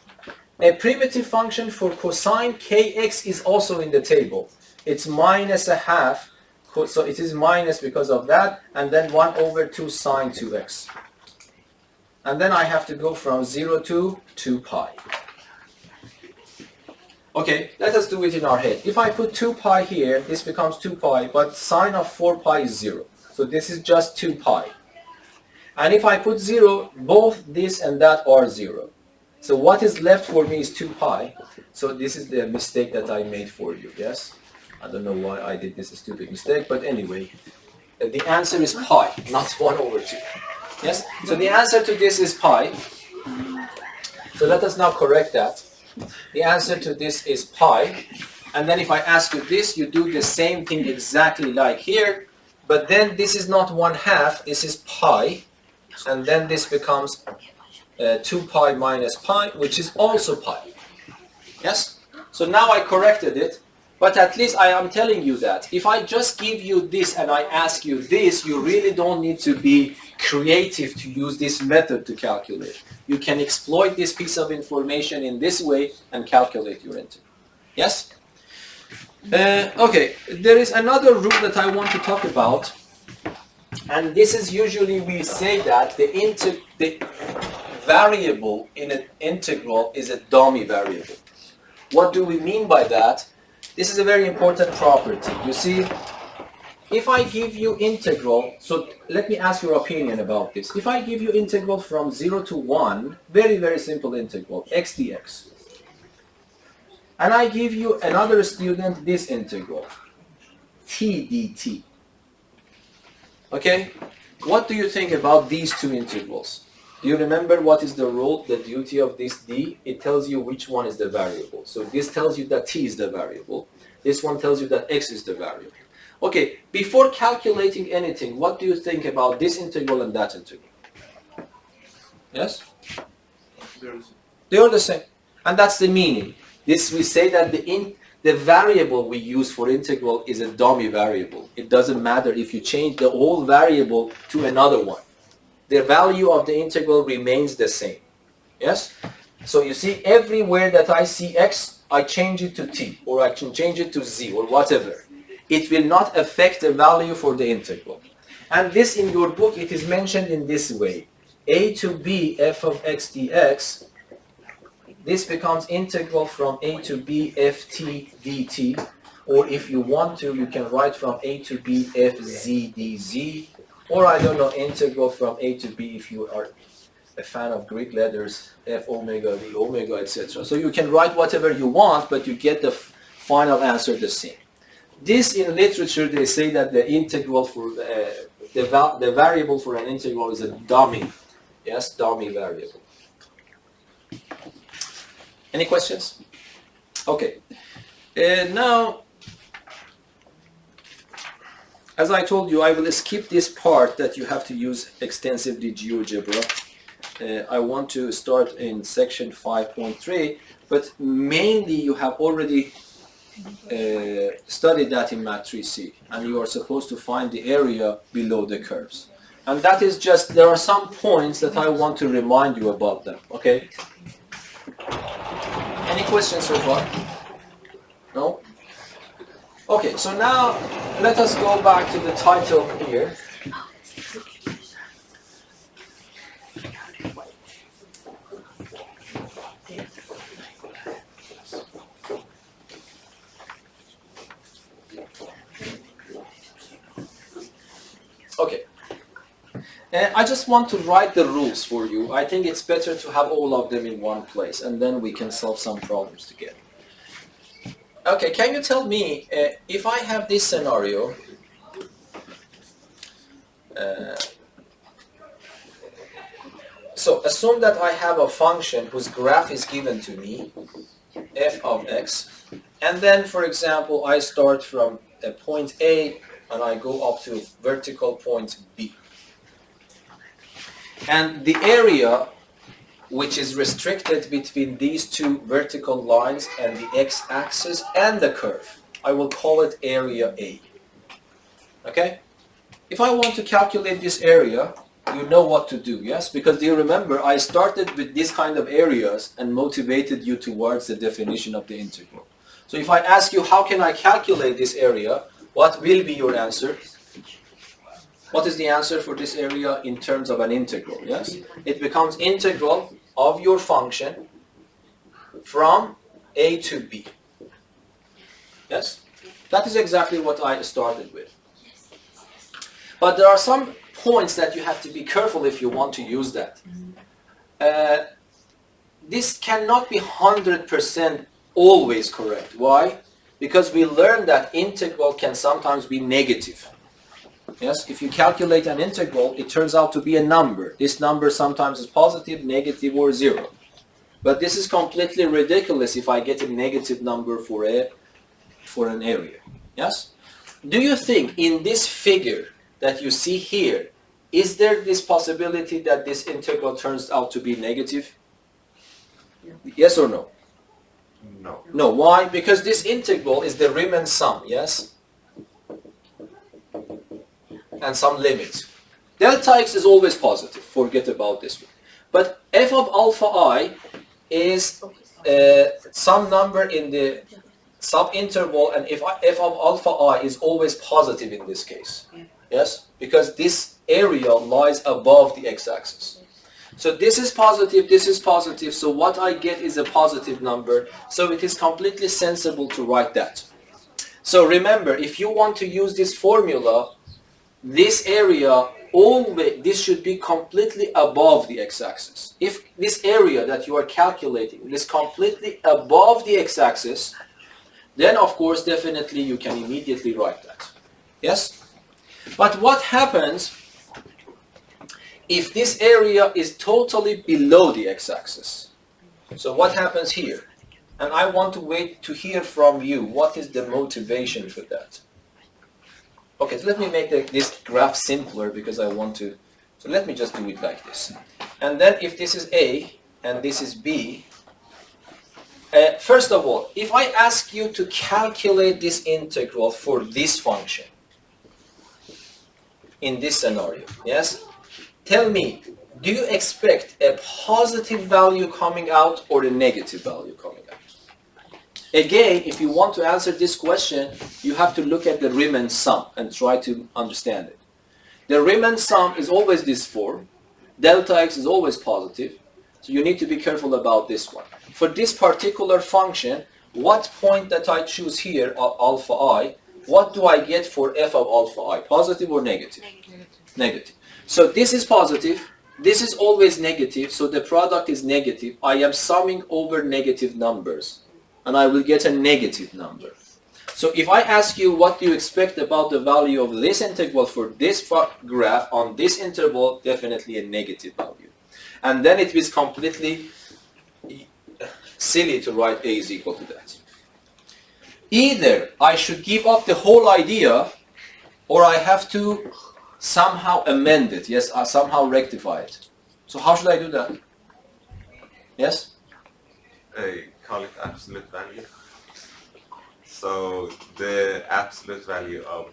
[SPEAKER 1] A primitive function for cosine kx is also in the table. It's minus 1/2. So it is minus because of that. And then 1 over 2 sine 2x. And then I have to go from 0 to 2 pi. Okay, let us do it in our head. If I put 2 pi here, this becomes 2 pi, but sine of 4 pi is 0. So this is just 2 pi. And if I put 0, both this and that are 0. So what is left for me is 2 pi. So this is the mistake that I made for you, yes? I don't know why I did this stupid mistake, but anyway, the answer is pi, not 1 over 2. Yes? So the answer to this is pi. So let us now correct that. The answer to this is pi. And then if I ask you this, you do the same thing exactly like here. But then this is not 1/2, this is pi. And then this becomes 2 pi minus pi, which is also pi. Yes? So now I corrected it. But at least I am telling you that if I just give you this and I ask you this, you really don't need to be creative to use this method to calculate. You can exploit this piece of information in this way and calculate your integral. Yes? Okay, there is another rule that I want to talk about. And this is usually we say that the variable in an integral is a dummy variable. What do we mean by that? This is a very important property. You see, if I give you integral, so let me ask your opinion about this. If I give you integral from 0 to 1, very, very simple integral, x dx. And I give you another student this integral, t dt. Okay? What do you think about these two integrals? Do you remember what is the rule, the duty of this d? It tells you which one is the variable. So this tells you that t is the variable. This one tells you that x is the variable. Okay, before calculating anything, what do you think about this integral and that integral? Yes? They are the same. And that's the meaning. This we say that the variable we use for integral is a dummy variable. It doesn't matter if you change the whole variable to another one. The value of the integral remains the same. Yes? So you see, everywhere that I see x, I change it to t, or I can change it to z, or whatever. It will not affect the value for the integral. And this in your book, it is mentioned in this way. A to b f of x dx, this becomes integral from a to b ft dt, or if you want to, you can write from a to b fz dz, or I don't know, integral from a to b if you are a fan of Greek letters, f omega, v omega, etc. So you can write whatever you want, but you get the final answer the same. This in literature, they say that the integral for the variable for an integral is a dummy. Yes, dummy variable. Any questions? Okay. Now, as I told you, I will skip this part that you have to use extensively GeoGebra. I want to start in section 5.3, but mainly you have already studied that in Math 3C, and you are supposed to find the area below the curves. And that is just, there are some points that I want to remind you about them, okay? Any questions so far? No? Okay, so now let us go back to the title here. Okay. I just want to write the rules for you. I think it's better to have all of them in one place, and then we can solve some problems together. Okay, can you tell me, if I have this scenario, so assume that I have a function whose graph is given to me, f of x, and then, for example, I start from a point A and I go up to vertical point B. And the area which is restricted between these two vertical lines and the x-axis and the curve, I will call it area A. Okay? If I want to calculate this area, you know what to do, yes? Because do you remember, I started with this kind of areas and motivated you towards the definition of the integral. So if I ask you, how can I calculate this area, what will be your answer? What is the answer for this area in terms of an integral, yes? It becomes integral of your function from A to B. Yes? That is exactly what I started with. But there are some points that you have to be careful if you want to use that. This cannot be 100% always correct. Why? Because we learned that integral can sometimes be negative. Yes, if you calculate an integral, it turns out to be a number. This number sometimes is positive, negative, or zero. But this is completely ridiculous if I get a negative number for an area. Yes? Do you think in this figure that you see here, is there this possibility that this integral turns out to be negative? Yes or no?
[SPEAKER 4] No.
[SPEAKER 1] No, why? Because this integral is the Riemann sum, yes? And some limit. Delta x is always positive, forget about this one. But f of alpha I is some number in the subinterval, and if f of alpha I is always positive in this case. Yes? Because this area lies above the x-axis. So this is positive, so what I get is a positive number, so it is completely sensible to write that. So remember, if you want to use this formula, this area, always, this should be completely above the x-axis. If this area that you are calculating is completely above the x-axis, then of course definitely you can immediately write that. Yes? But what happens if this area is totally below the x-axis? So what happens here? And I want to wait to hear from you. What is the motivation for that? Okay, so let me make this graph simpler because I want to. So let me just do it like this. And then if this is A and this is B, first of all, if I ask you to calculate this integral for this function in this scenario, yes? Tell me, do you expect a positive value coming out or a negative value coming out? Again, if you want to answer this question, you have to look at the Riemann sum and try to understand it. The Riemann sum is always this form. Delta x is always positive. So you need to be careful about this one. For this particular function, what point that I choose here, alpha I, what do I get for f of alpha I? Positive or negative? Negative. So this is positive. This is always negative. So the product is negative. I am summing over negative numbers. And I will get a negative number. So if I ask you what do you expect about the value of this integral for this graph on this interval, definitely a negative value. And then it is completely silly to write a is equal to that. Either I should give up the whole idea, or I have to somehow amend it, yes, or somehow rectify it. So how should I do that? Yes?
[SPEAKER 4] Call it absolute value. So the absolute value of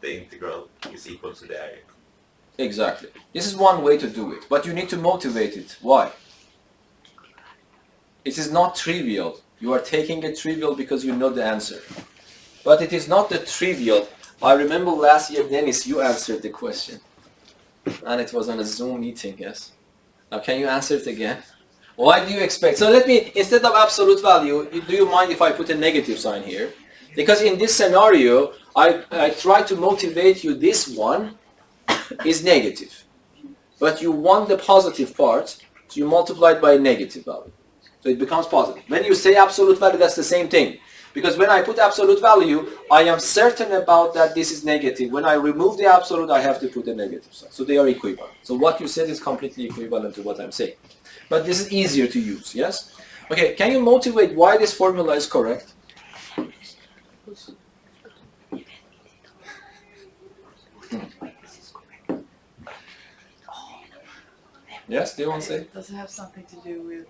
[SPEAKER 4] the integral is equal to the area.
[SPEAKER 1] Exactly. This is one way to do it, but you need to motivate it. Why? It is not trivial. You are taking it trivial because you know the answer. But it is not the trivial. I remember last year, Dennis, you answered the question. And it was on a Zoom meeting, yes? Now can you answer it again? Why do you expect? So let me, instead of absolute value, do you mind if I put a negative sign here? Because in this scenario, I try to motivate you, this one is negative. But you want the positive part, so you multiply it by a negative value. So it becomes positive. When you say absolute value, that's the same thing. Because when I put absolute value, I am certain about that this is negative. When I remove the absolute, I have to put a negative sign. So they are equivalent. So what you said is completely equivalent to what I'm saying. But this is easier to use, yes? Okay, can you motivate why this formula is correct? Yes, do you want to say?
[SPEAKER 5] Does it have something to do with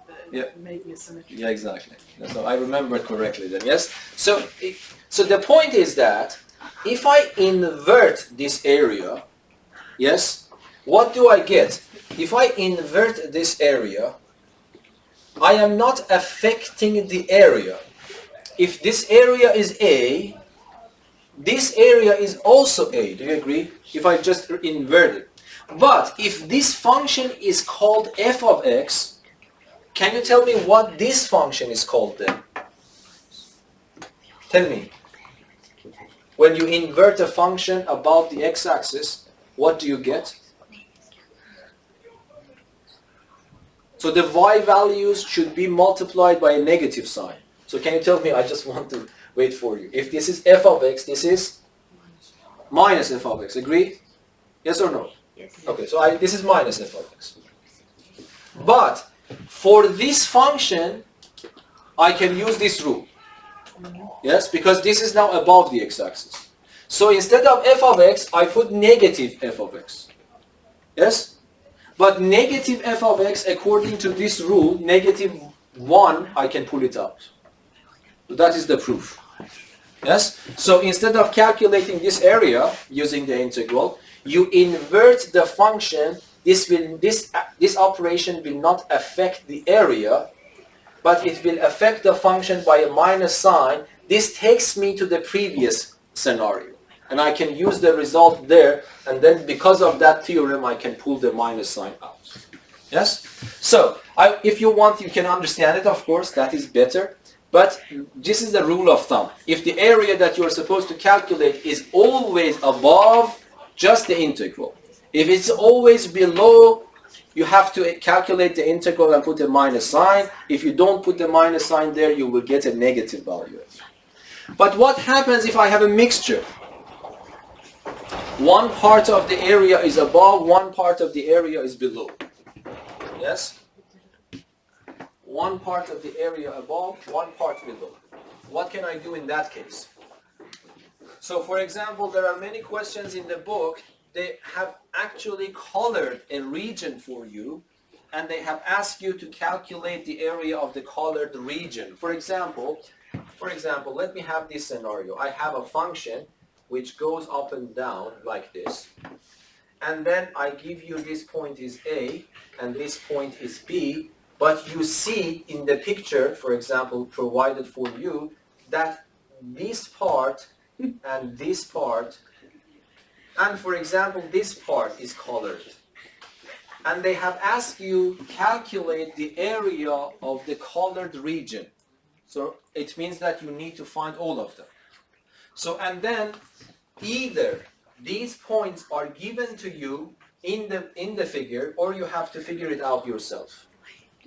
[SPEAKER 5] making a symmetry?
[SPEAKER 1] Yeah, exactly. So I remember correctly then, yes? So the point is that if I invert this area, yes, what do I get? If I invert this area, I am not affecting the area. If this area is A, this area is also A. Do you agree? If I just invert it. But if this function is called f of x, can you tell me what this function is called then? Tell me. When you invert a function about the x-axis, what do you get? So the y values should be multiplied by a negative sign. So can you tell me, I just want to wait for you. If this is f of x, this is minus f of x. Agree? Yes or no?
[SPEAKER 2] Yes.
[SPEAKER 1] Okay, so this is minus f of x. But for this function, I can use this rule. Yes, because this is now above the x-axis. So instead of f of x, I put negative f of x. Yes? But negative f of x, according to this rule, negative 1, I can pull it out. So that is the proof. Yes? So instead of calculating this area using the integral, you invert the function. This operation will not affect the area, but it will affect the function by a minus sign. This takes me to the previous scenario. And I can use the result there, and then because of that theorem, I can pull the minus sign out. Yes? So, if you want, you can understand it, of course, that is better. But this is the rule of thumb. If the area that you're supposed to calculate is always above just the integral, if it's always below, you have to calculate the integral and put a minus sign. If you don't put the minus sign there, you will get a negative value. But what happens if I have a mixture? One part of the area is above, one part of the area is below. Yes? One part of the area above, one part below. What can I do in that case? So for example, there are many questions in the book. They have actually colored a region for you, and they have asked you to calculate the area of the colored region. For example, let me have this scenario. I have a function which goes up and down like this. And then I give you this point is A and this point is B. But you see in the picture, for example, provided for you, that this part and this part, and for example, this part is colored. And they have asked you calculate the area of the colored region. So it means that you need to find all of them. So, and then either these points are given to you in the figure, or you have to figure it out yourself.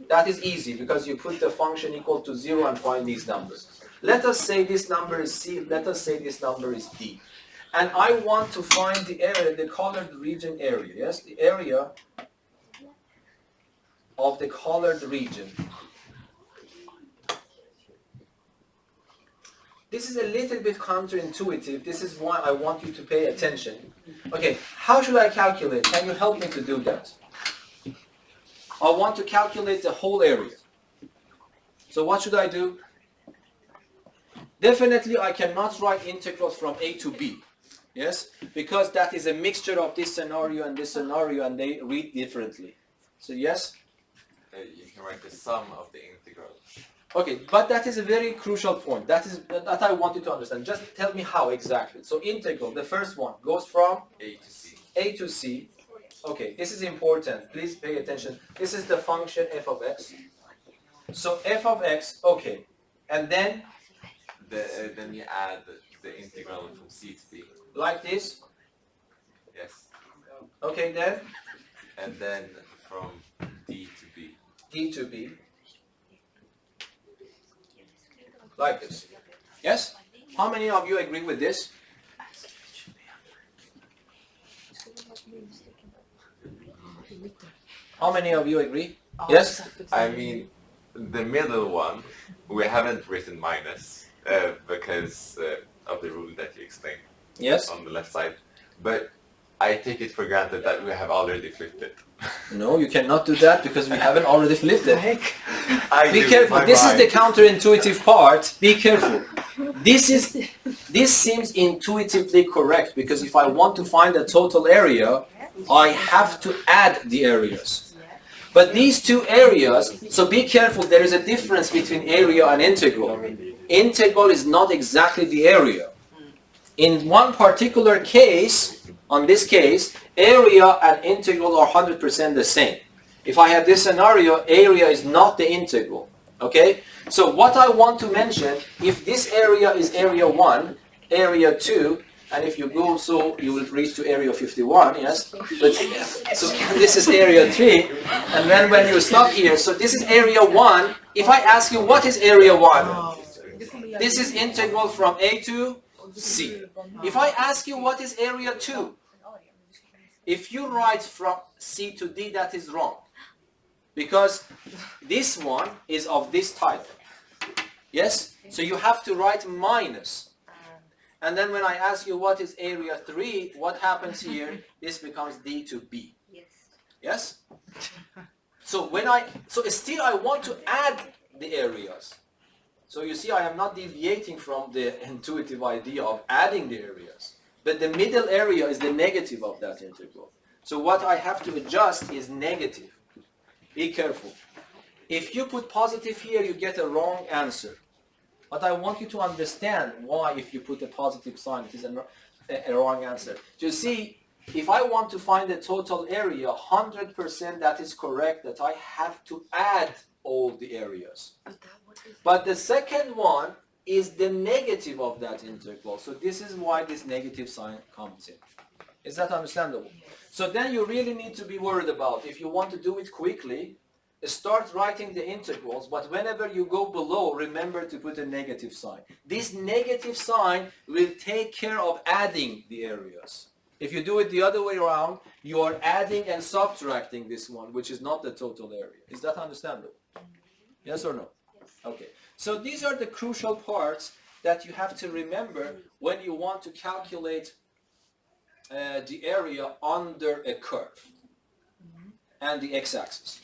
[SPEAKER 1] That is easy because you put the function equal to 0 and find these numbers. Let us say this number is C, let us say this number is D. And I want to find the area, the colored region area, yes? The area of the colored region. This is a little bit counterintuitive. This is why I want you to pay attention. Okay, how should I calculate? Can you help me to do that? I want to calculate the whole area. So what should I do? Definitely I cannot write integrals from A to B. Yes? Because that is a mixture of this scenario and they read differently. So yes?
[SPEAKER 4] You can write the sum of the integrals.
[SPEAKER 1] Okay, but that is a very crucial point. That I want you to understand. Just tell me how exactly. So integral, the first one, goes from
[SPEAKER 4] A to C.
[SPEAKER 1] A to C. Okay, this is important. Please pay attention. This is the function f of x. So f of x, okay. And then?
[SPEAKER 4] Then you add the integral from C to B.
[SPEAKER 1] Like this?
[SPEAKER 4] Yes.
[SPEAKER 1] Okay, then?
[SPEAKER 4] And then from D to B.
[SPEAKER 1] D to B. Like this. Yes? How many of you agree with this? How many of you agree? Yes?
[SPEAKER 4] I mean, the middle one, we haven't written minus because of the rule that you explained
[SPEAKER 1] Yes?
[SPEAKER 4] on the left side. But I take it for granted that we have already flipped it.
[SPEAKER 1] No, you cannot do that because we haven't already flipped it. Be careful. This is the counterintuitive part. Be careful. This seems intuitively correct because if I want to find the total area, I have to add the areas. But these two areas, so be careful, there is a difference between area and integral. Integral is not exactly the area. In one particular case, on this case, area and integral are 100% the same. If I have this scenario, area is not the integral. Okay? So what I want to mention, if this area is area 1, area 2, and if you go so, you will reach to area 51, yes? But, so this is area 3, and then when you stop here, so this is area 1. If I ask you, what is area 1? This is integral from A to C. If I ask you, what is area 2? If you write from C to D, that is wrong. Because this one is of this type. Yes? So you have to write minus. And then when I ask you what is area 3, what happens here? This becomes D to B. Yes? So still I want to add the areas. So you see, I am not deviating from the intuitive idea of adding the areas. But the middle area is the negative of that integral. So what I have to adjust is negative. Be careful. If you put positive here, you get a wrong answer. But I want you to understand why, if you put a positive sign, it is a wrong answer. You see, if I want to find the total area, 100% that is correct, that I have to add all the areas. But the second one is the negative of that integral. So this is why this negative sign comes in. Is that understandable? So then you really need to be worried about, if you want to do it quickly, start writing the integrals, but whenever you go below, remember to put a negative sign. This negative sign will take care of adding the areas. If you do it the other way around, you are adding and subtracting this one, which is not the total area. Is that understandable? Yes or no?
[SPEAKER 2] Yes.
[SPEAKER 1] Okay. So these are the crucial parts that you have to remember when you want to calculate the area under a curve and the x-axis.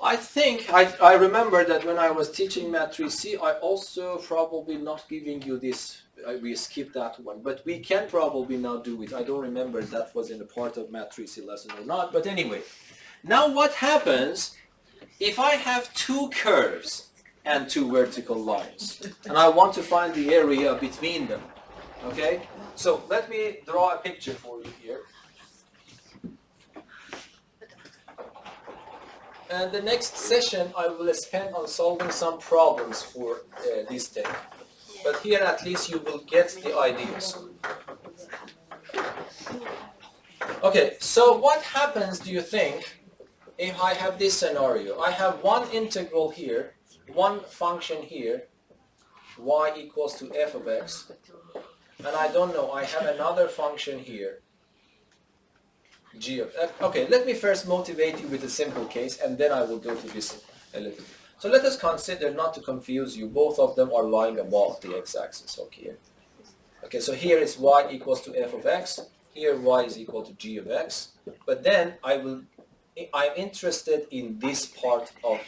[SPEAKER 1] I think I remember that when I was teaching Math 3C, I also probably not giving you this. We skipped that one, but we can probably now do it. I don't remember if that was in a part of Math 3C lesson or not. But anyway, now what happens if I have two curves and two vertical lines, and I want to find the area between them? Okay, so let me draw a picture for you here. And the next session I will spend on solving some problems for this day. But here at least you will get the ideas. Okay, so what happens, do you think, if I have this scenario? I have one integral here, one function here, y equals to f of x. And I don't know, I have another function here, g of f. Okay, let me first motivate you with a simple case, and then I will go to this a little bit. So let us consider, not to confuse you, both of them are lying above the x-axis. Okay, so here is y equals to f of x, here y is equal to g of x, but then I'm interested in this part of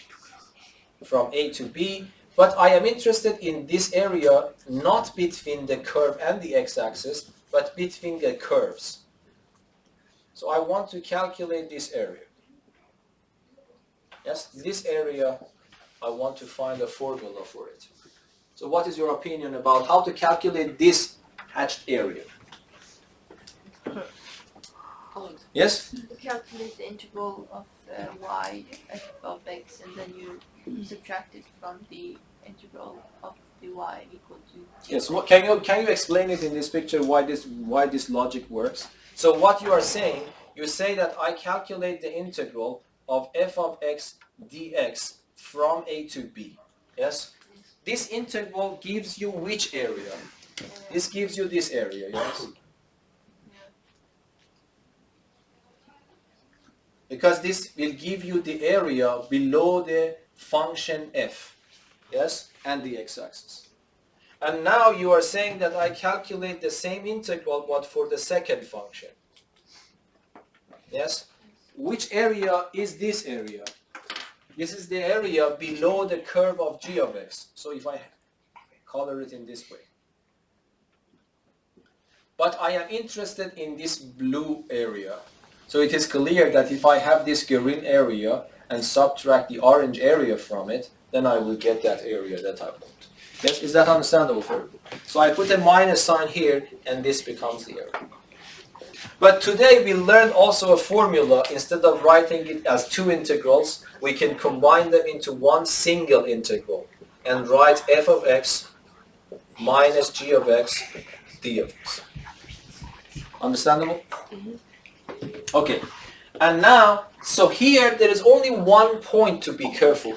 [SPEAKER 1] from a to b, but I am interested in this area not between the curve and the x-axis, but between the curves. So I want to calculate this area. Yes, this area, I want to find a formula for it. So what is your opinion about how to calculate this hatched area? Yes?
[SPEAKER 2] You calculate the integral of y f of x, and then you subtract it from the integral of the y equal to.
[SPEAKER 1] Yes. What, can you explain it in this picture why this logic works? So what you are saying, you say that I calculate the integral of f of x dx from a to b. Yes. This integral gives you which area? This gives you this area. Yes. Because this will give you the area below the function f, yes, and the x-axis. And now you are saying that I calculate the same integral, but for the second function. Yes? Which area is this area? This is the area below the curve of g of x. So if I color it in this way. But I am interested in this blue area. So it is clear that if I have this green area and subtract the orange area from it, then I will get that area that I want. Yes, is that understandable for you? So I put a minus sign here, and this becomes the area. But today we learned also a formula. Instead of writing it as two integrals, we can combine them into one single integral and write f of x minus g of x d of x. Understandable? Okay, and now, so here there is only one point to be careful.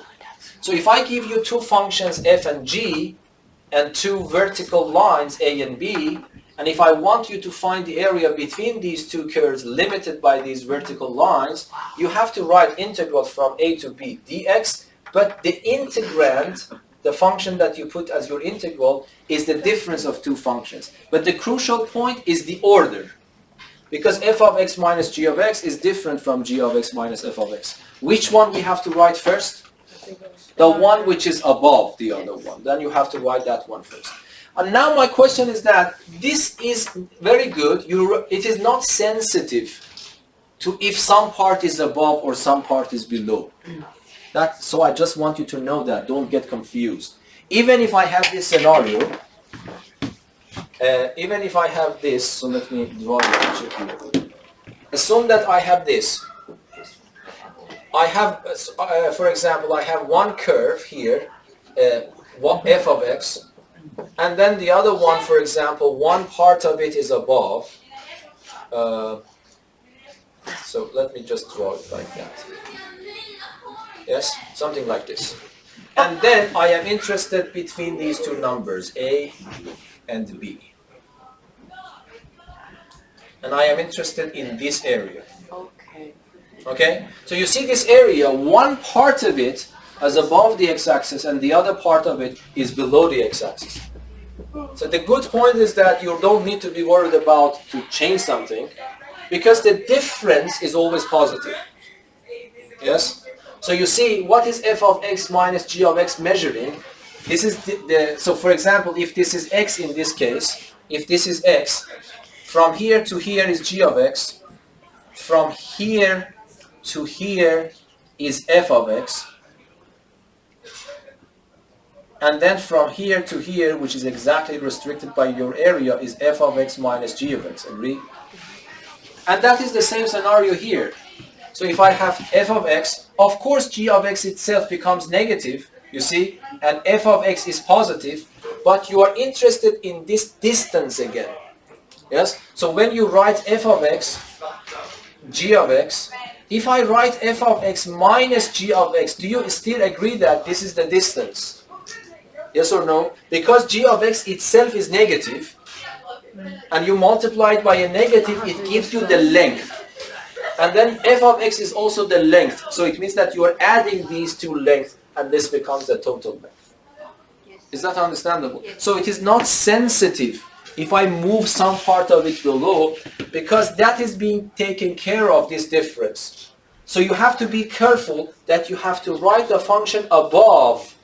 [SPEAKER 1] So if I give you two functions f and g and two vertical lines a and b, and if I want you to find the area between these two curves limited by these vertical lines, you have to write integral from a to b dx, but the integrand, the function that you put as your integral, is the difference of two functions. But the crucial point is the order. Because f of x minus g of x is different from g of x minus f of x. Which one we have to write first? The one which is above the other one. Then you have to write that one first. And now my question is that this is very good. It is not sensitive to if some part is above or some part is below. So I just want you to know that. Don't get confused. Even if I have this scenario, even if I have this, so let me draw the picture here. Assume that I have this. I have, for example, I have one curve here, f of x, and then the other one, for example, one part of it is above. So let me just draw it like that. Yes, something like this. And then I am interested between these two numbers, a and b. And I am interested in this area.
[SPEAKER 5] Okay.
[SPEAKER 1] Okay? So you see this area, one part of it is above the x-axis and the other part of it is below the x-axis. So the good point is that you don't need to be worried about to change something because the difference is always positive. Yes? So you see, what is f of x minus g of x measuring? This is so for example, if this is x in this case, if this is x, from here to here is g of x, from here to here is f of x, and then from here to here, which is exactly restricted by your area, is f of x minus g of x. Agree? And that is the same scenario here. So if I have f of x, of course g of x itself becomes negative, you see, and f of x is positive, but you are interested in this distance again. Yes? So when you write f of x, g of x, if I write f of x minus g of x, do you still agree that this is the distance? Yes or no? Because g of x itself is negative, and you multiply it by a negative, it gives you the length. And then f of x is also the length. So it means that you are adding these two lengths, and this becomes the total length. Is that understandable? So it is not sensitive if I move some part of it below, because that is being taken care of, this difference. So you have to be careful that you have to write the function above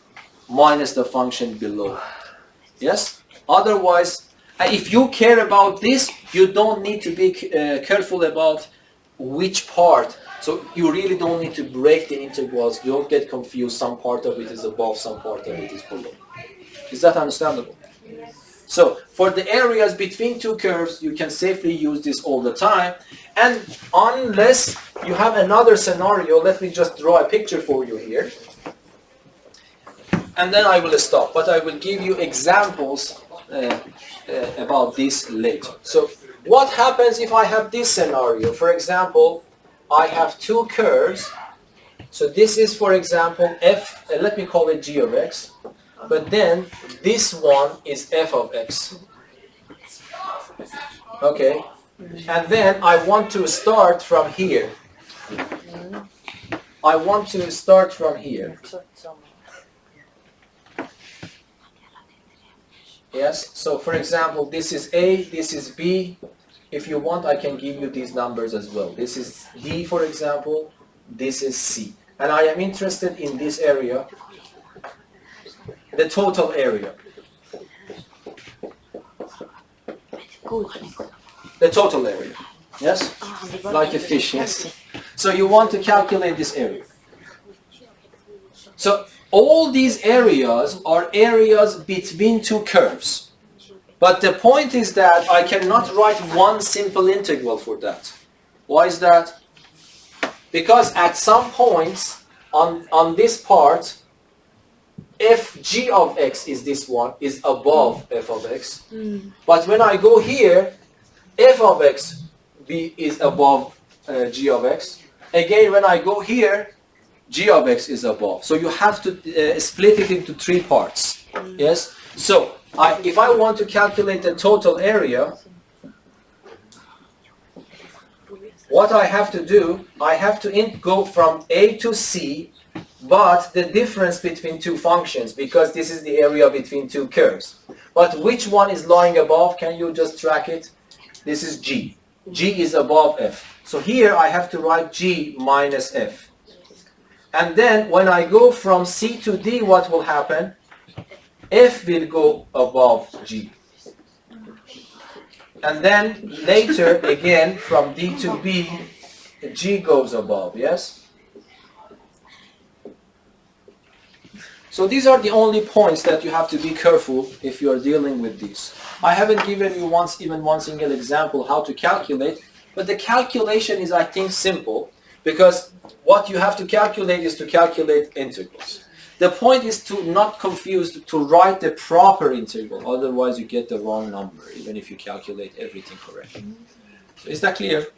[SPEAKER 1] minus the function below. Yes? Otherwise, if you care about this, you don't need to be careful about which part. So you really don't need to break the integrals. Don't get confused. Some part of it is above, some part of it is below. Is that understandable? So for the areas between two curves, you can safely use this all the time. And unless you have another scenario, let me just draw a picture for you here. And then I will stop. But I will give you examples about this later. So what happens if I have this scenario? For example, I have two curves. So this is, for example, f, let me call it g of x. But then this one is f of x. Okay? And then I want to start from here. I want to start from here. Yes? So for example, this is A, this is B. If you want, I can give you these numbers as well. This is D, for example. This is C. And I am interested in this area, the total area. The total area. Yes? Like a fish, yes. So you want to calculate this area. So all these areas are areas between two curves. But the point is that I cannot write one simple integral for that. Why is that? Because at some points on this part, f g of x is this one, is above f of x. But when I go here, f of x is above g of x. Again, when I go here, g of x is above. So you have to split it into three parts. Yes? So if I want to calculate the total area, what I have to do, I have to go from A to C, but the difference between two functions, because this is the area between two curves. But which one is lying above? Can you just track it? This is G. G is above F. So here I have to write G minus F. And then when I go from C to D, what will happen? F will go above G. And then later, again, from D to B, G goes above, yes? So these are the only points that you have to be careful if you are dealing with these. I haven't given you even one single example how to calculate, but the calculation is, I think, simple, because what you have to calculate is to calculate integrals. The point is to not confuse, to write the proper integral, otherwise you get the wrong number, even if you calculate everything correctly. So is that clear?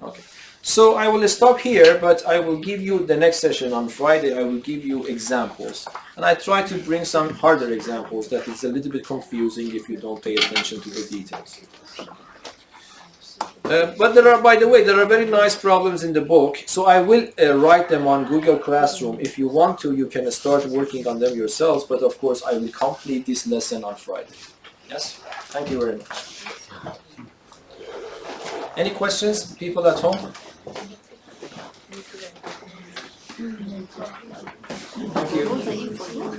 [SPEAKER 1] Okay. So I will stop here, but I will give you the next session on Friday. I will give you examples. And I try to bring some harder examples that is a little bit confusing if you don't pay attention to the details. But there are, by the way, there are very nice problems in the book. So I will write them on Google Classroom. If you want to, you can start working on them yourselves. But of course, I will complete this lesson on Friday. Yes? Thank you very much. Any questions, people at home? Thank you.